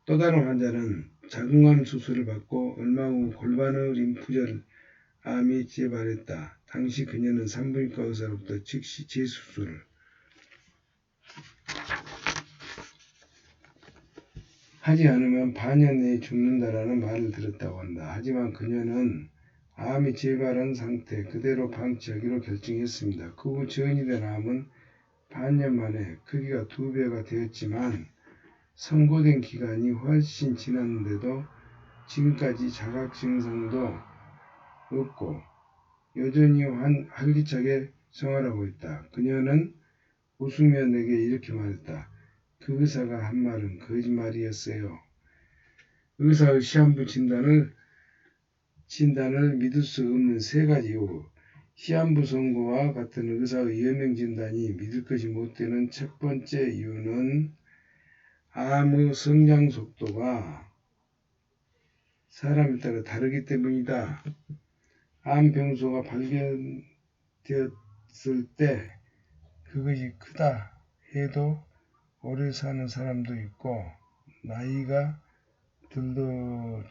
또 다른 환자는 자궁암 수술을 받고 얼마 후 골반의 림프절 암이 재발했다. 당시 그녀는 산부인과 의사로부터 즉시 재수술을 하지 않으면 반년 내에 죽는다라는 말을 들었다고 한다. 하지만 그녀는 암이 재발한 상태 그대로 방치하기로 결정했습니다. 그 후 전이된 암은 반년 만에 크기가 2배가 되었지만 선고된 기간이 훨씬 지났는데도 지금까지 자각 증상도 없고 여전히 활기차게 생활하고 있다. 그녀는 웃으며 내게 이렇게 말했다. 그 의사가 한 말은 거짓말이었어요. 의사의 시한부 진단을 믿을 수 없는 3가지 이유. 시한부 선고와 같은 의사의 여명 진단이 믿을 것이 못 되는 첫 번째 이유는 암의 성장 속도가 사람에 따라 다르기 때문이다. 암 병소가 발견되었을 때 그것이 크다 해도 오래 사는 사람도 있고 나이가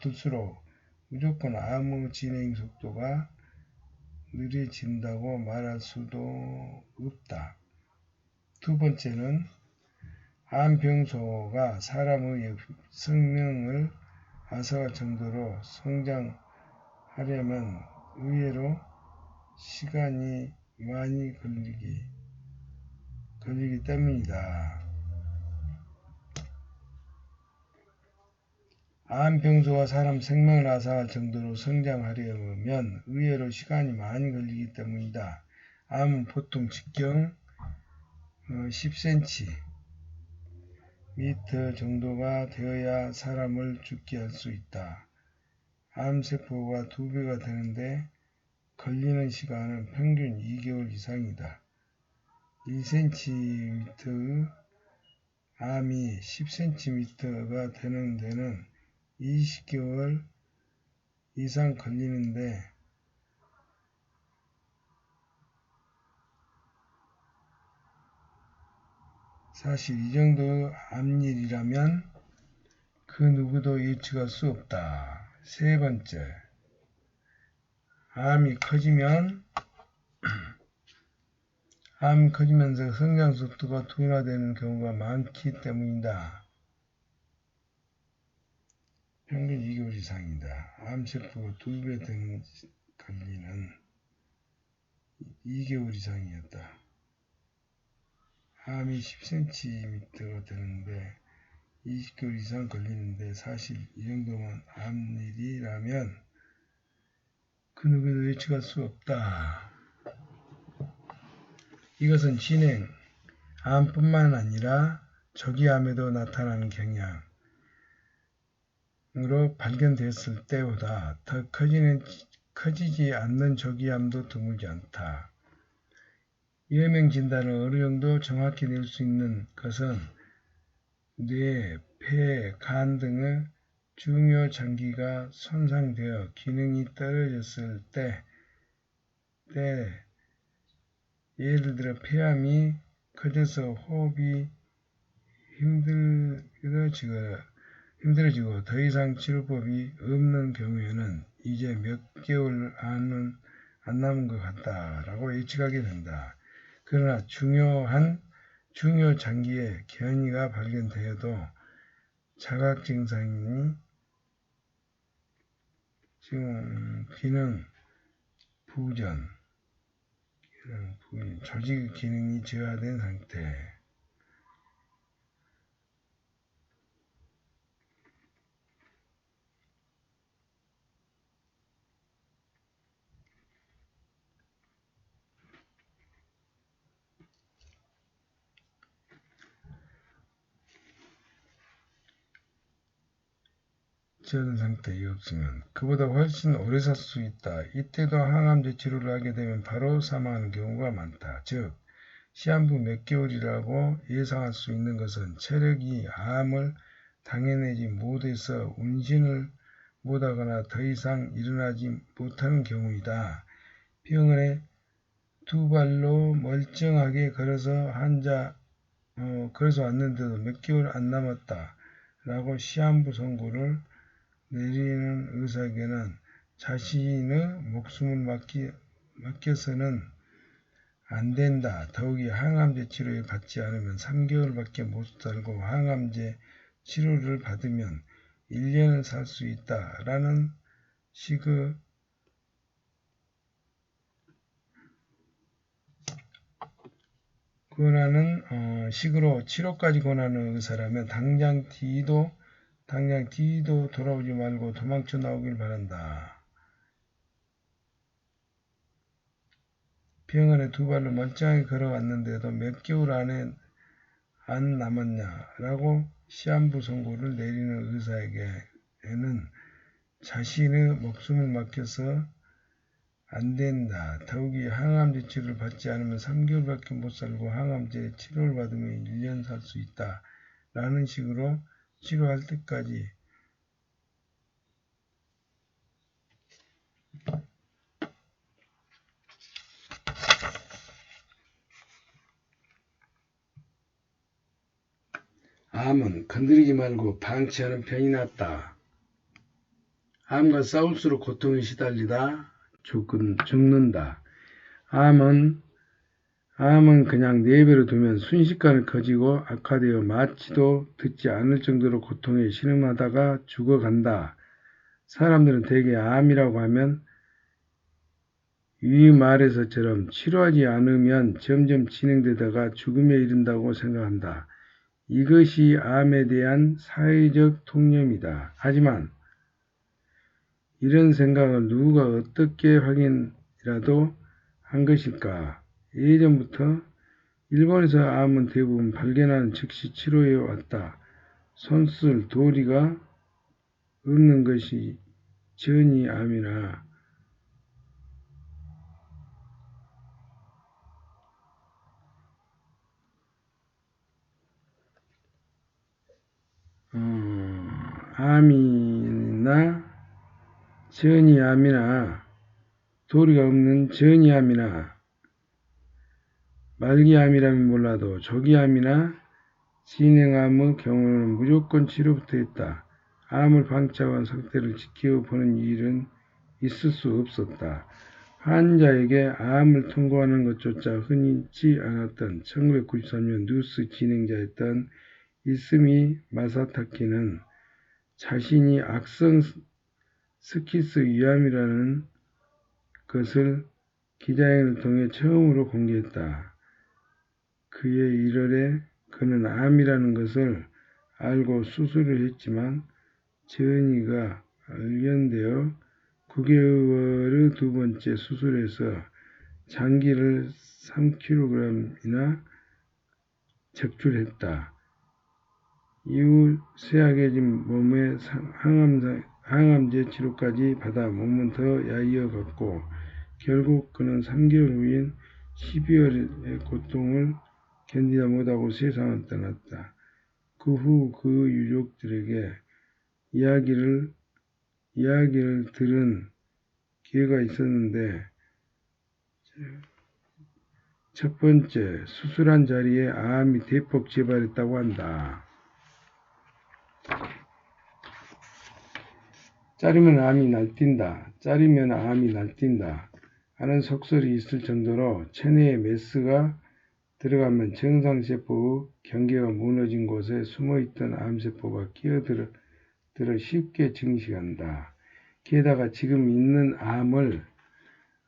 들수록 무조건 암의 진행 속도가 느려진다고 말할 수도 없다. 두 번째는 암병소가 사람의 생명을 앗아갈 정도로 성장하려면 의외로 시간이 많이 걸리기 때문이다. 암병소가 사람 생명을 앗아갈 정도로 성장하려면 의외로 시간이 많이 걸리기 때문이다. 암은 보통 직경 10cm 정도가 되어야 사람을 죽게 할 수 있다. 암세포가 2배가 되는데 걸리는 시간은 평균 2개월 이상이다. 1cm의 암이 10cm가 되는 데는 20개월 이상 걸리는데 사실 이 정도 암일이라면 그 누구도 예측할 수 없다. 세 번째, 암이 커지면서 성장 속도가 둔화되는 경우가 많기 때문이다. 평균 2개월 이상이다. 암세포가 2배 되는 걸리는 2개월 이상이었다. 암이 10cm가 되는데 20개월 이상 걸리는데 사실 이 정도만 암일이라면 그 누구도 예측할 수 없다. 이것은 진행, 암뿐만 아니라 저기암에도 나타나는 경향으로 발견됐을 때보다 더 커지지 않는 저기암도 드물지 않다. 예명 진단을 어느 정도 정확히 낼 수 있는 것은 뇌, 폐, 간 등의 중요 장기가 손상되어 기능이 떨어졌을 때 예를 들어 폐암이 커져서 호흡이 힘들어지고 더 이상 치료법이 없는 경우에는 이제 몇 개월 안 남은 것 같다라고 예측하게 된다. 그러나 중요 장기에 변이가 발견되어도 자각 증상이 지금 기능 부전, 조직 기능이 저하된 상태. 저런 상태에 없으면 그보다 훨씬 오래 살 수 있다. 이때도 항암제 치료를 하게 되면 바로 사망하는 경우가 많다. 즉 시한부 몇 개월이라고 예상할 수 있는 것은 체력이 암을 당해내지 못해서 운신을 못하거나 더 이상 일어나지 못하는 경우이다. 병원에 2발로 멀쩡하게 걸어서 왔는데도 몇 개월 안 남았다 라고 시한부 선고를 내리는 의사에게는 자신의 목숨을 맡겨서는 안 된다. 더욱이 항암제 치료를 받지 않으면 3개월밖에 못 살고 항암제 치료를 받으면 1년을 살 수 있다. 라는 식의 식으로 치료까지 권하는 의사라면 당장 뒤도 돌아오지 말고 도망쳐 나오길 바란다. 병원에 2발로 멀쩡하게 걸어왔는데도 몇 개월 안에 안 남았냐라고 시한부 선고를 내리는 의사에게는 자신의 목숨을 맡겨서 안 된다. 더욱이 항암제 치료를 받지 않으면 3개월밖에 못 살고 항암제 치료를 받으면 1년 살 수 있다. 라는 식으로 치료할 때까지 암은 건드리지 말고 방치하는 편이 낫다. 암과 싸울수록 고통에 시달리다 죽는다. 암은 암은 그냥 내버려 두면 순식간에 커지고 악화되어 마취도 듣지 않을 정도로 고통에 신음하다가 죽어간다. 사람들은 대개 암이라고 하면 위 말에서처럼 치료하지 않으면 점점 진행되다가 죽음에 이른다고 생각한다. 이것이 암에 대한 사회적 통념이다. 하지만 이런 생각을 누가 어떻게 확인이라도 한 것일까? 예전부터 일본에서 암은 대부분 발견하는 즉시 치료해 왔다. 손쓸 도리가 없는 것이 전이 암이나 암이나 전이암이나 도리가 없는 전이암이나 말기암이라면 몰라도 조기암이나 진행암의 경우는 무조건 치료부터 했다. 암을 방치한 상태를 지켜보는 일은 있을 수 없었다. 환자에게 암을 통보하는 것조차 흔치 않았던 1993년 뉴스 진행자였던 이스미 마사타키는 자신이 악성 스키스 위암이라는 것을 기자회견을 통해 처음으로 공개했다. 그해 1월에 그는 암이라는 것을 알고 수술을 했지만 전이가 발견되어 9개월의 두 번째 수술에서 장기를 3kg이나 적출했다. 이후 쇠약해진 몸에 항암제 치료까지 받아 몸은 더 야위어갔고 결국 그는 3개월 후인 12월에 고통을 견디다 못하고 세상을 떠났다. 그 후 그 유족들에게 이야기를 들은 기회가 있었는데 첫 번째, 수술한 자리에 암이 대폭 재발했다고 한다. 자르면 암이 날뛴다. 자르면 암이 날뛴다. 하는 속설이 있을 정도로 체내에 메스가 들어가면 정상세포의 경계가 무너진 곳에 숨어있던 암세포가 끼어들어 쉽게 증식한다. 게다가 지금 있는 암을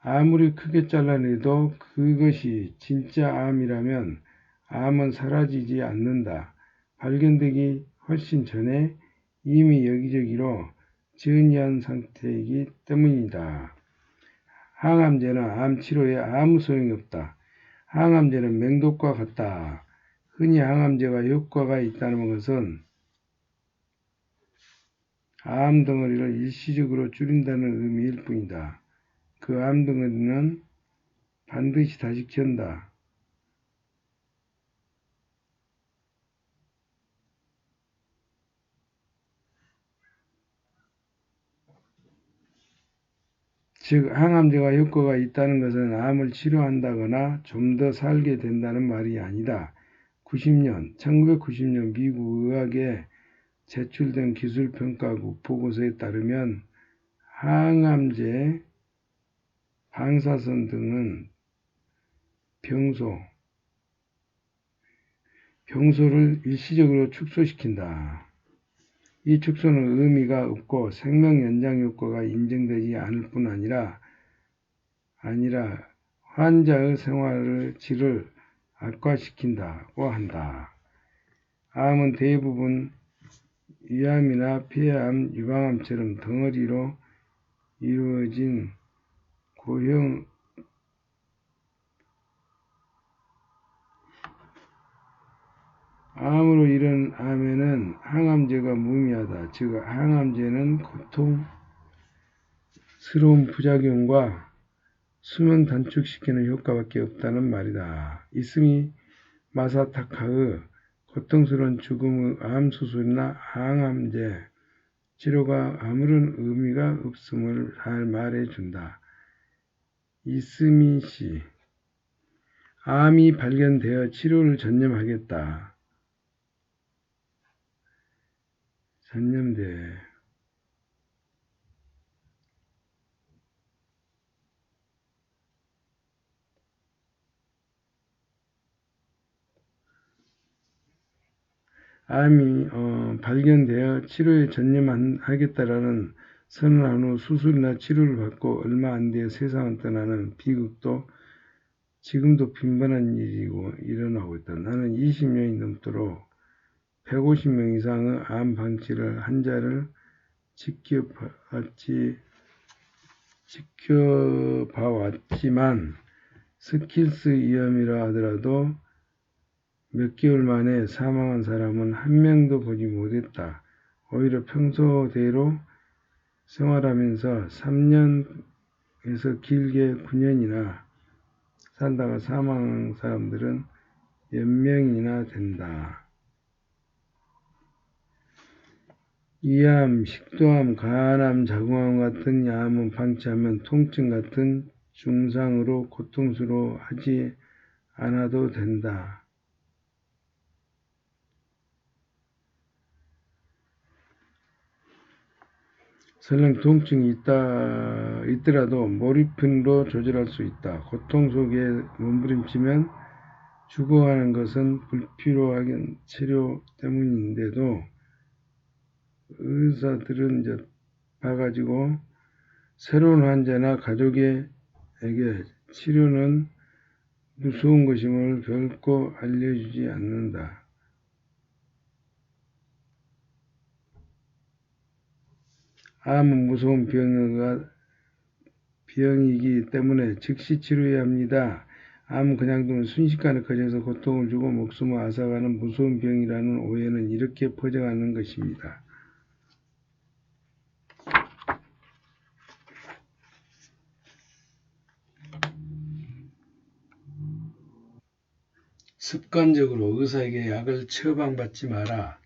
아무리 크게 잘라내도 그것이 진짜 암이라면 암은 사라지지 않는다. 발견되기 훨씬 전에 이미 여기저기로 전이한 상태이기 때문이다. 항암제는 암 치료에 아무 소용이 없다. 항암제는 맹독과 같다. 흔히 항암제가 효과가 있다는 것은 암 덩어리를 일시적으로 줄인다는 의미일 뿐이다. 그 암 덩어리는 반드시 다시 키운다. 즉 항암제가 효과가 있다는 것은 암을 치료한다거나 좀 더 살게 된다는 말이 아니다. 1990년 미국 의학에 제출된 기술평가국 보고서에 따르면 항암제, 방사선 등은 병소를 일시적으로 축소시킨다. 이 축소는 의미가 없고 생명 연장 효과가 인정되지 않을 뿐 아니라 환자의 생활의 질을 악화시킨다고 한다. 암은 대부분 위암이나 폐암, 유방암처럼 덩어리로 이루어진 고형 암으로 이른 암에는 항암제가 무의미하다. 즉 항암제는 고통스러운 부작용과 수명 단축시키는 효과밖에 없다는 말이다. 이스미 마사타카의 고통스러운 죽음의 암 수술이나 항암제 치료가 아무런 의미가 없음을 잘 말해준다. 이스미 씨, 암이 발견되어 치료를 전념하겠다. 암이 발견되어 치료에 전념하겠다라는 선언한 후 수술이나 치료를 받고 얼마 안 되어 세상을 떠나는 비극도 지금도 빈번한 일이고 일어나고 있다. 나는 20년이 넘도록 150명 이상의 암 방치를 환자를 지켜봐왔지만 스킬스 위험이라 하더라도 몇 개월 만에 사망한 사람은 한 명도 보지 못했다. 오히려 평소대로 생활하면서 3년에서 길게 9년이나 살다가 사망한 사람들은 몇 명이나 된다. 위암, 식도암, 간암, 자궁암 같은 암은 방치하면 통증 같은 증상으로 고통스러워하지 않아도 된다. 설령 통증이 있더라도 모르핀으로 조절할 수 있다. 고통 속에 몸부림치면 죽어가는 것은 불필요한 치료 때문인데도 의사들은 이제 봐가지고 새로운 환자나 가족에게 치료는 무서운 것임을 결코 알려주지 않는다. 암은 무서운 병이기 때문에 즉시 치료해야 합니다. 암은 그냥 두면 순식간에 커져서 고통을 주고 목숨을 앗아가는 무서운 병이라는 오해는 이렇게 퍼져가는 것입니다. 습관적으로 의사에게 약을 처방받지 마라.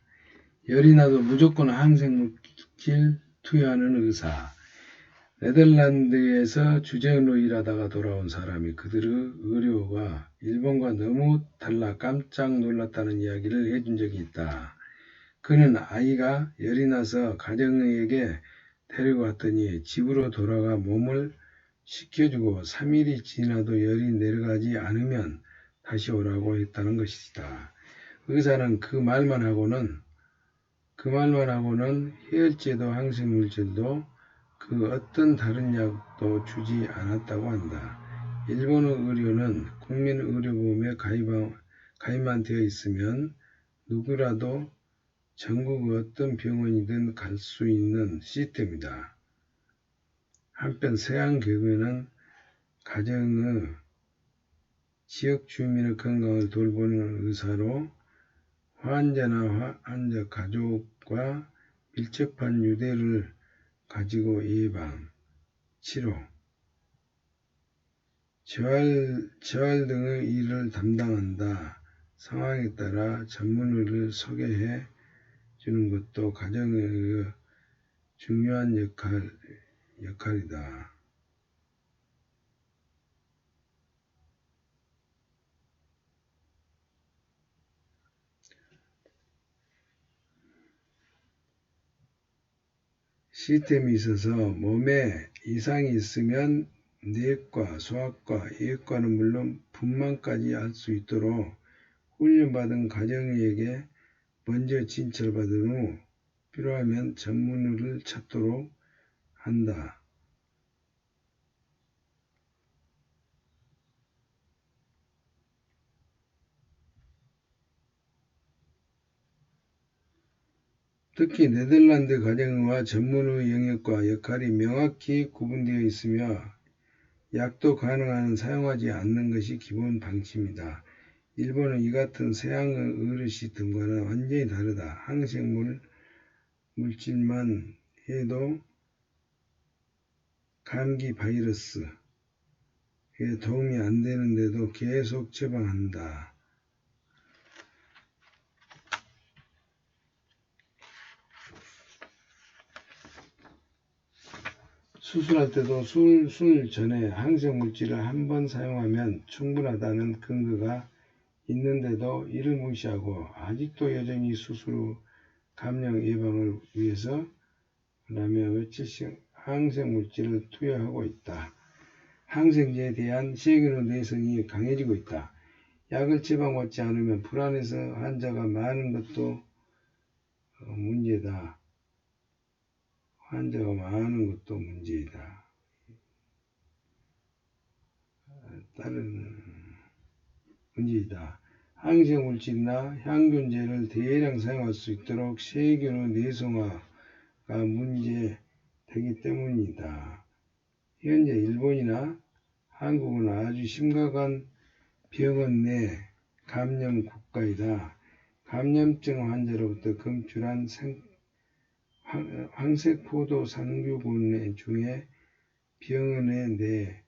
열이 나도 무조건 항생물질 투여하는 의사. 네덜란드에서 주재원으로 일하다가 돌아온 사람이 그들의 의료가 일본과 너무 달라 깜짝 놀랐다는 이야기를 해준 적이 있다. 그는 아이가 열이 나서 가정에게 데리고 왔더니 집으로 돌아가 몸을 식혀주고 3일이 지나도 열이 내려가지 않으면 다시 오라고 했다는 것이다. 의사는 그 말만 하고는 해열제도 항생물질도 그 어떤 다른 약도 주지 않았다고 한다. 일본의 의료는 국민의료보험에 가입만 되어 있으면 누구라도 전국의 어떤 병원이든 갈 수 있는 시스템이다. 한편 서양 경우에는 가정의 지역 주민의 건강을 돌보는 의사로 환자나 환자 가족과 밀접한 유대를 가지고 예방, 치료, 재활 등의 일을 담당한다. 상황에 따라 전문의를 소개해 주는 것도 가정의 중요한 역할이다. 시스템이 있어서 몸에 이상이 있으면 내과, 소아과, 예과는 물론 분만까지 할 수 있도록 훈련받은 가정의에게 먼저 진찰받은 후 필요하면 전문의를 찾도록 한다. 특히 네덜란드 가정의와 전문의 영역과 역할이 명확히 구분되어 있으며 약도 가능한 사용하지 않는 것이 기본 방침이다. 일본은 이 같은 서양의 의료 시스템과는 완전히 다르다. 항생물 물질만 해도 감기 바이러스에 도움이 안 되는데도 계속 처방한다. 수술할 때도 수술 전에 항생물질을 한 번 사용하면 충분하다는 근거가 있는데도 이를 무시하고 아직도 여전히 수술 후 감염 예방을 위해서 그다음에 며칠씩 항생물질을 투여하고 있다. 항생제에 대한 세계의 내성이 강해지고 있다. 약을 처방받지 않으면 불안해서 환자가 많은 것도 문제다. 환자가 많은 것도 문제이다. 다른 문제이다. 항생물질이나 향균제를 대량 사용할 수 있도록 세균의 내성화가 문제되기 때문이다. 현재 일본이나 한국은 아주 심각한 병원 내 감염 국가이다. 감염증 환자로부터 검출한 황색포도 상류군 중에 병원에 내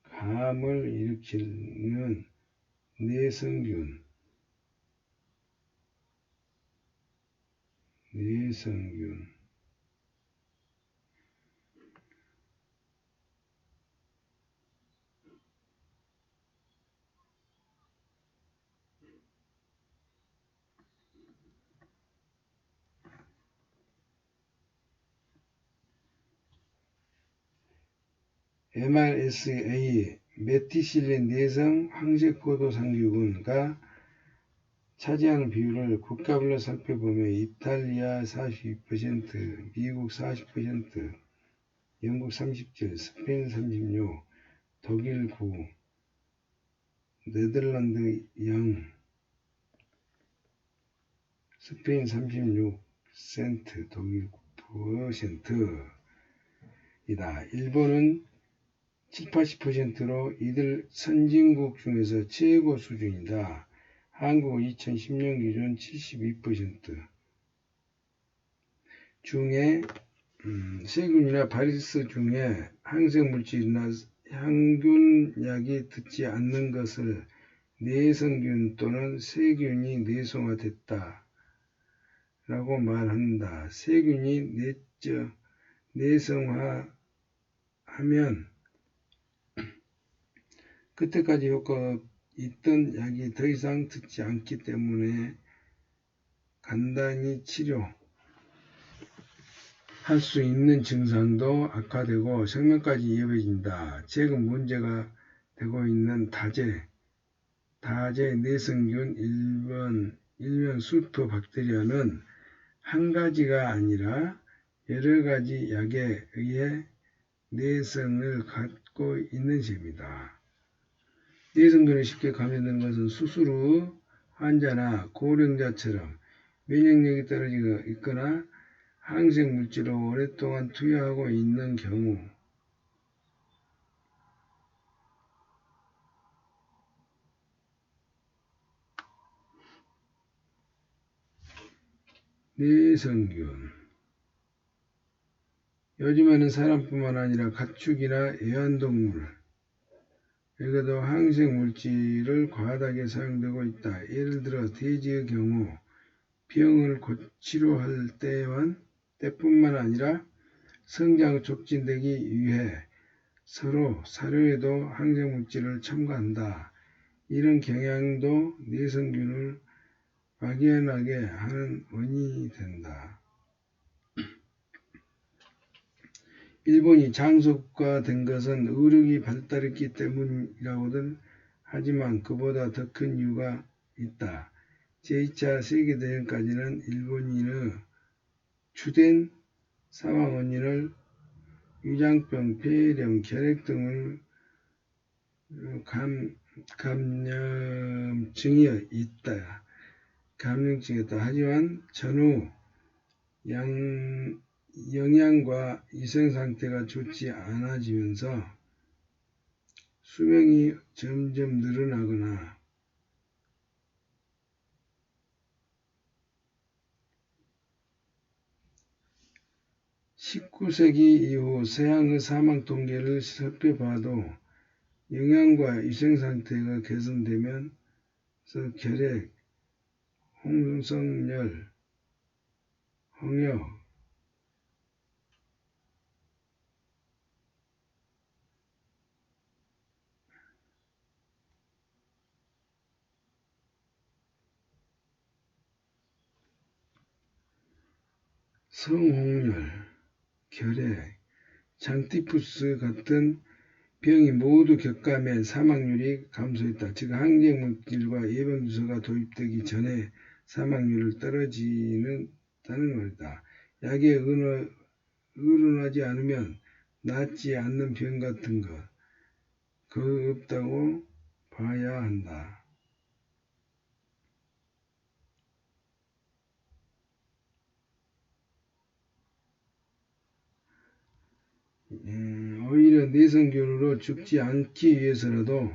감을 일으키는 내성균 MRSA 메티실린 내성 황색포도 상류군가 차지하는 비율을 국가별로 살펴보면 이탈리아 42%, 미국 40%, 영국 37%, 스페인 36%, 독일 9%, 네덜란드 0%, 스페인 36%, 독일 9%이다. 일본은 7, 80%로 이들 선진국 중에서 최고 수준이다. 한국은 2010년 기준 72% 중에 세균이나 바이러스 중에 항생물질이나 향균약이 듣지 않는 것을 내성균 또는 세균이 내성화됐다 라고 말한다. 세균이 내성화하면 그때까지 효과가 있던 약이 더 이상 듣지 않기 때문에 간단히 치료할 수 있는 증상도 악화되고 생명까지 위협해진다. 최근 문제가 되고 있는 다제 내성균 일명 술토박테리아는 한 가지가 아니라 여러 가지 약에 의해 내성을 갖고 있는 셈이다. 내성균에 쉽게 감염되는 것은 수술 후 환자나 고령자처럼 면역력이 떨어지고 있거나 항생물질을 오랫동안 투여하고 있는 경우, 내성균 요즘에는 사람뿐만 아니라 가축이나 애완동물 에게도 항생물질을 과다하게 사용되고 있다. 예를 들어 돼지의 경우 병을 치료할 때뿐만 아니라 성장을 촉진되기 위해 서로 사료에도 항생물질을 첨가한다. 이런 경향도 내성균을 막연하게 하는 원인이 된다. 일본이 장소국가된 것은 의료기 발달했기 때문이라고들 하지만 그보다 더 큰 이유가 있다. 제2차 세계대전까지는 일본인의 주된 사망 원인을 위장병, 폐렴, 결핵 등을 감염증이었다. 하지만 전후 영양과 위생상태가 좋지 않아지면서 수명이 점점 늘어나거나 19세기 이후 서양의 사망 통계를 살펴봐도 영양과 위생상태가 개선되면서 결핵, 홍성열, 홍역, 성홍열, 결핵, 장티푸스 같은 병이 모두 격감해 사망률이 감소했다. 즉 항생물질과 예방주사가 도입되기 전에 사망률을 떨어지는 없다는 말이다. 약에 의존하지 않으면 낫지 않는 병 같은 것, 그거 없다고 봐야 한다. 오히려 내성균으로 죽지 않기 위해서라도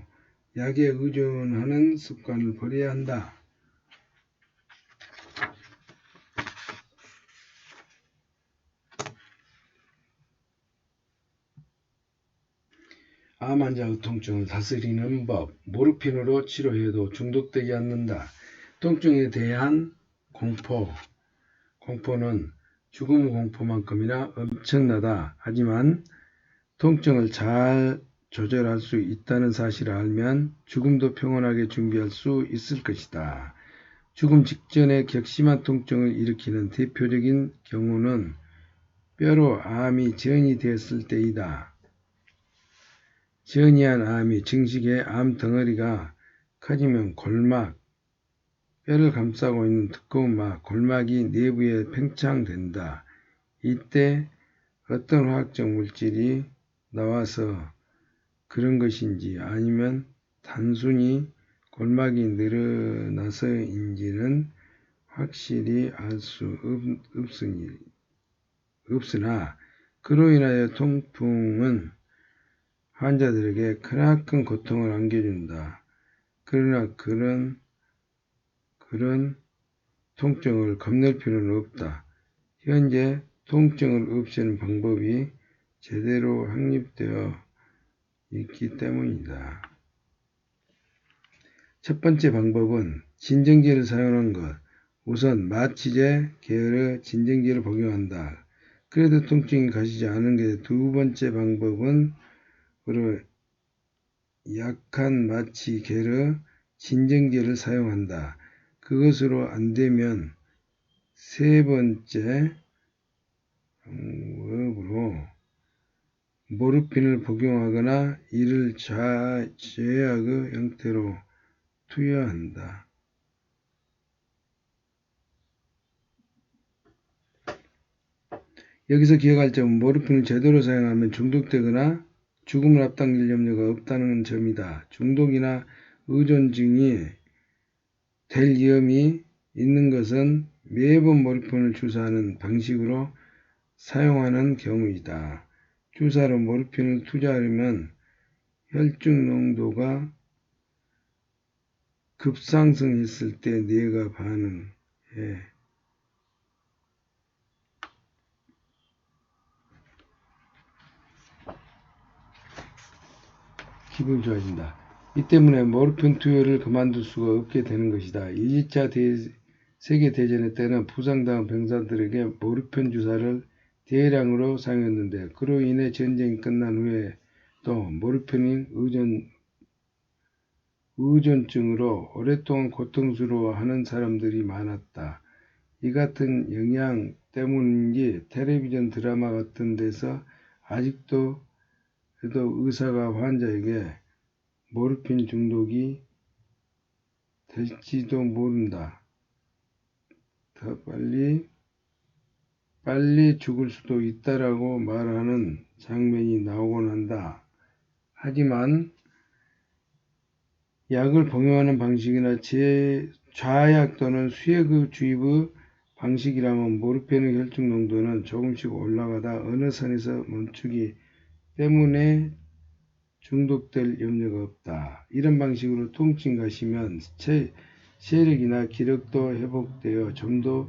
약에 의존하는 습관을 버려야 한다. 암 환자의 통증을 다스리는 법, 모르핀으로 치료해도 중독되지 않는다. 통증에 대한 공포는 죽음 공포만큼이나 엄청나다. 하지만 통증을 잘 조절할 수 있다는 사실을 알면 죽음도 평온하게 준비할 수 있을 것이다. 죽음 직전에 격심한 통증을 일으키는 대표적인 경우는 뼈로 암이 전이 되었을 때이다. 전이한 암이 증식해 암 덩어리가 커지면 뼈를 감싸고 있는 두꺼운 골막이 내부에 팽창된다. 이때 어떤 화학적 물질이 나와서 그런 것인지 아니면 단순히 골막이 늘어나서인지는 확실히 알 수 없으나 그로 인하여 통풍은 환자들에게 크나큰 고통을 안겨준다. 그러나 그런 통증을 겁낼 필요는 없다. 현재 통증을 없애는 방법이 제대로 확립되어 있기 때문이다. 첫 번째 방법은 진정제를 사용하는 것. 우선 마취제 계열의 진정제를 복용한다. 그래도 통증이 가시지 않은 게 두 번째 방법은 약한 마취 계열의 진정제를 사용한다. 그것으로 안되면 세 번째 방법으로 모르핀을 복용하거나 이를 제약의 형태로 투여한다. 여기서 기억할 점은 모르핀을 제대로 사용하면 중독되거나 죽음을 앞당길 염려가 없다는 점이다. 중독이나 의존증이 될 위험이 있는 것은 매번 모르핀을 주사하는 방식으로 사용하는 경우이다. 주사로 모르핀을 투자하려면 혈중 농도가 급상승했을 때 뇌가 반응해 기분이 좋아진다. 이 때문에 모르핀 투여를 그만둘 수가 없게 되는 것이다. 2차 세계대전의 때는 부상당한 병사들에게 모르핀 주사를 대량으로 사용했는데 그로 인해 전쟁이 끝난 후에 또 모르핀 의존증으로 오랫동안 고통스러워하는 사람들이 많았다. 이 같은 영향 때문인지 텔레비전 드라마 같은 데서 아직도 의사가 환자에게 모르핀 중독이 될지도 모른다. 더 빨리 죽을 수도 있다라고 말하는 장면이 나오곤 한다. 하지만 약을 복용하는 방식이나 좌약 또는 수액의 주입의 방식이라면 모르핀의 혈중 농도는 조금씩 올라가다 어느 선에서 멈추기 때문에 중독될 염려가 없다. 이런 방식으로 통증이 가시면 체력이나 기력도 회복되어 좀 더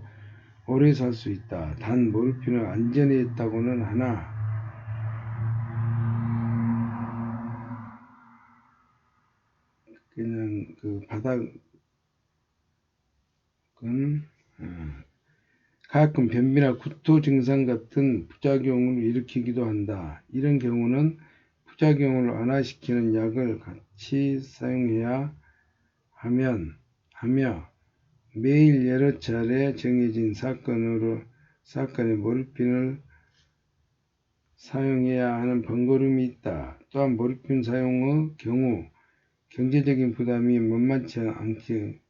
오래 살 수 있다. 단 모르핀은 안전했다고는 하나 그냥 바닥은 가끔 변비나 구토 증상 같은 부작용을 일으키기도 한다. 이런 경우는 부작용을 완화시키는 약을 같이 사용해야 하며 매일 여러 차례 정해진 사건에 모르핀을 사용해야 하는 번거로움이 있다. 또한 모르핀 사용의 경우 경제적인 부담이 만만치 않게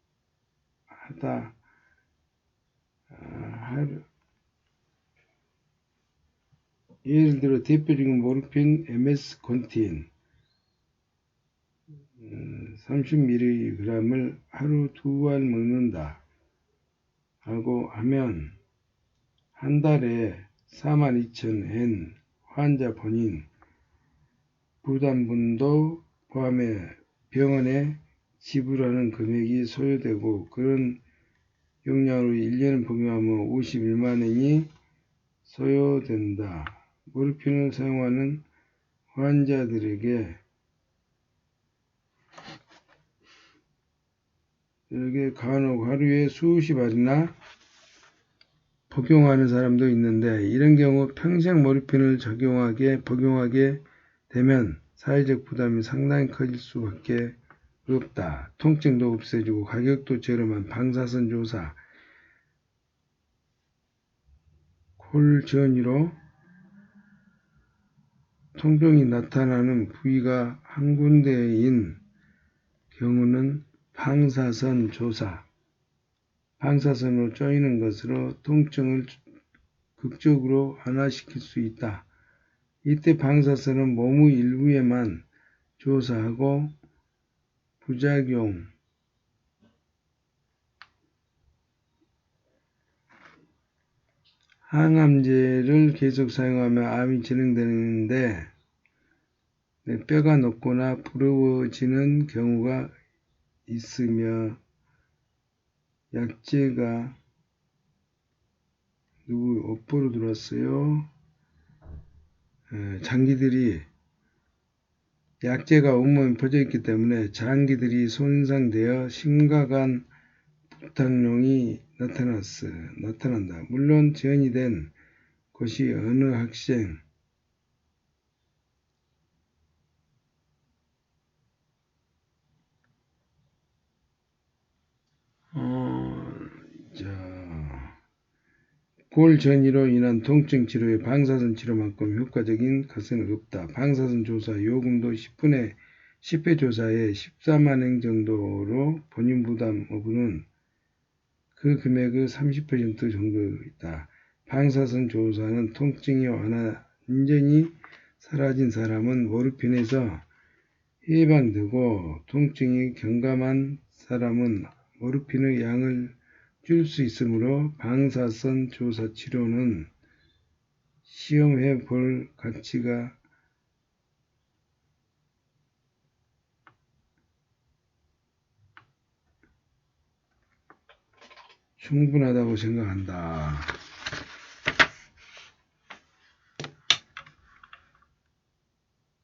예를 들어 대표적인 모르핀 MS-컨틴 30mg을 하루 2알 먹는다 하고 하면 한 달에 42,000엔 환자 본인 부담분도 포함해 병원에 지불하는 금액이 소요되고 그런 용량으로 1년을 복용하면 51만엔이 소요된다. 모르핀을 사용하는 환자들에게 간혹 하루에 수십 알이나 복용하는 사람도 있는데 이런 경우 평생 모르핀을 복용하게 되면 사회적 부담이 상당히 커질 수밖에 없다. 통증도 없애주고 가격도 저렴한 방사선 조사 콜전이로 통증이 나타나는 부위가 한 군데인 경우는 방사선 조사 방사선으로 쪼이는 것으로 통증을 극적으로 완화시킬 수 있다. 이때 방사선은 몸의 일부에만 조사하고 부작용 항암제를 계속 사용하면 암이 진행되는데 뼈가 녹거나 부러워지는 경우가 있으며 약제가 업보로 들어왔어요. 약제가 온몸에 퍼져있기 때문에 장기들이 손상되어 심각한 부탁용이 나타난다. 물론 지연이 된 것이 어느 학생 골전이로 인한 통증 치료에 방사선 치료만큼 효과적인 것은 없다. 방사선 조사 요금도 10회 조사에 14만엔 정도로 본인 부담 여부는 그 금액의 30% 정도 있다. 방사선 조사는 통증이 완전히 사라진 사람은 모르핀에서 해방되고 통증이 경감한 사람은 모르핀의 양을 줄 수 있으므로 방사선 조사 치료는 시험해 볼 가치가 충분하다고 생각한다.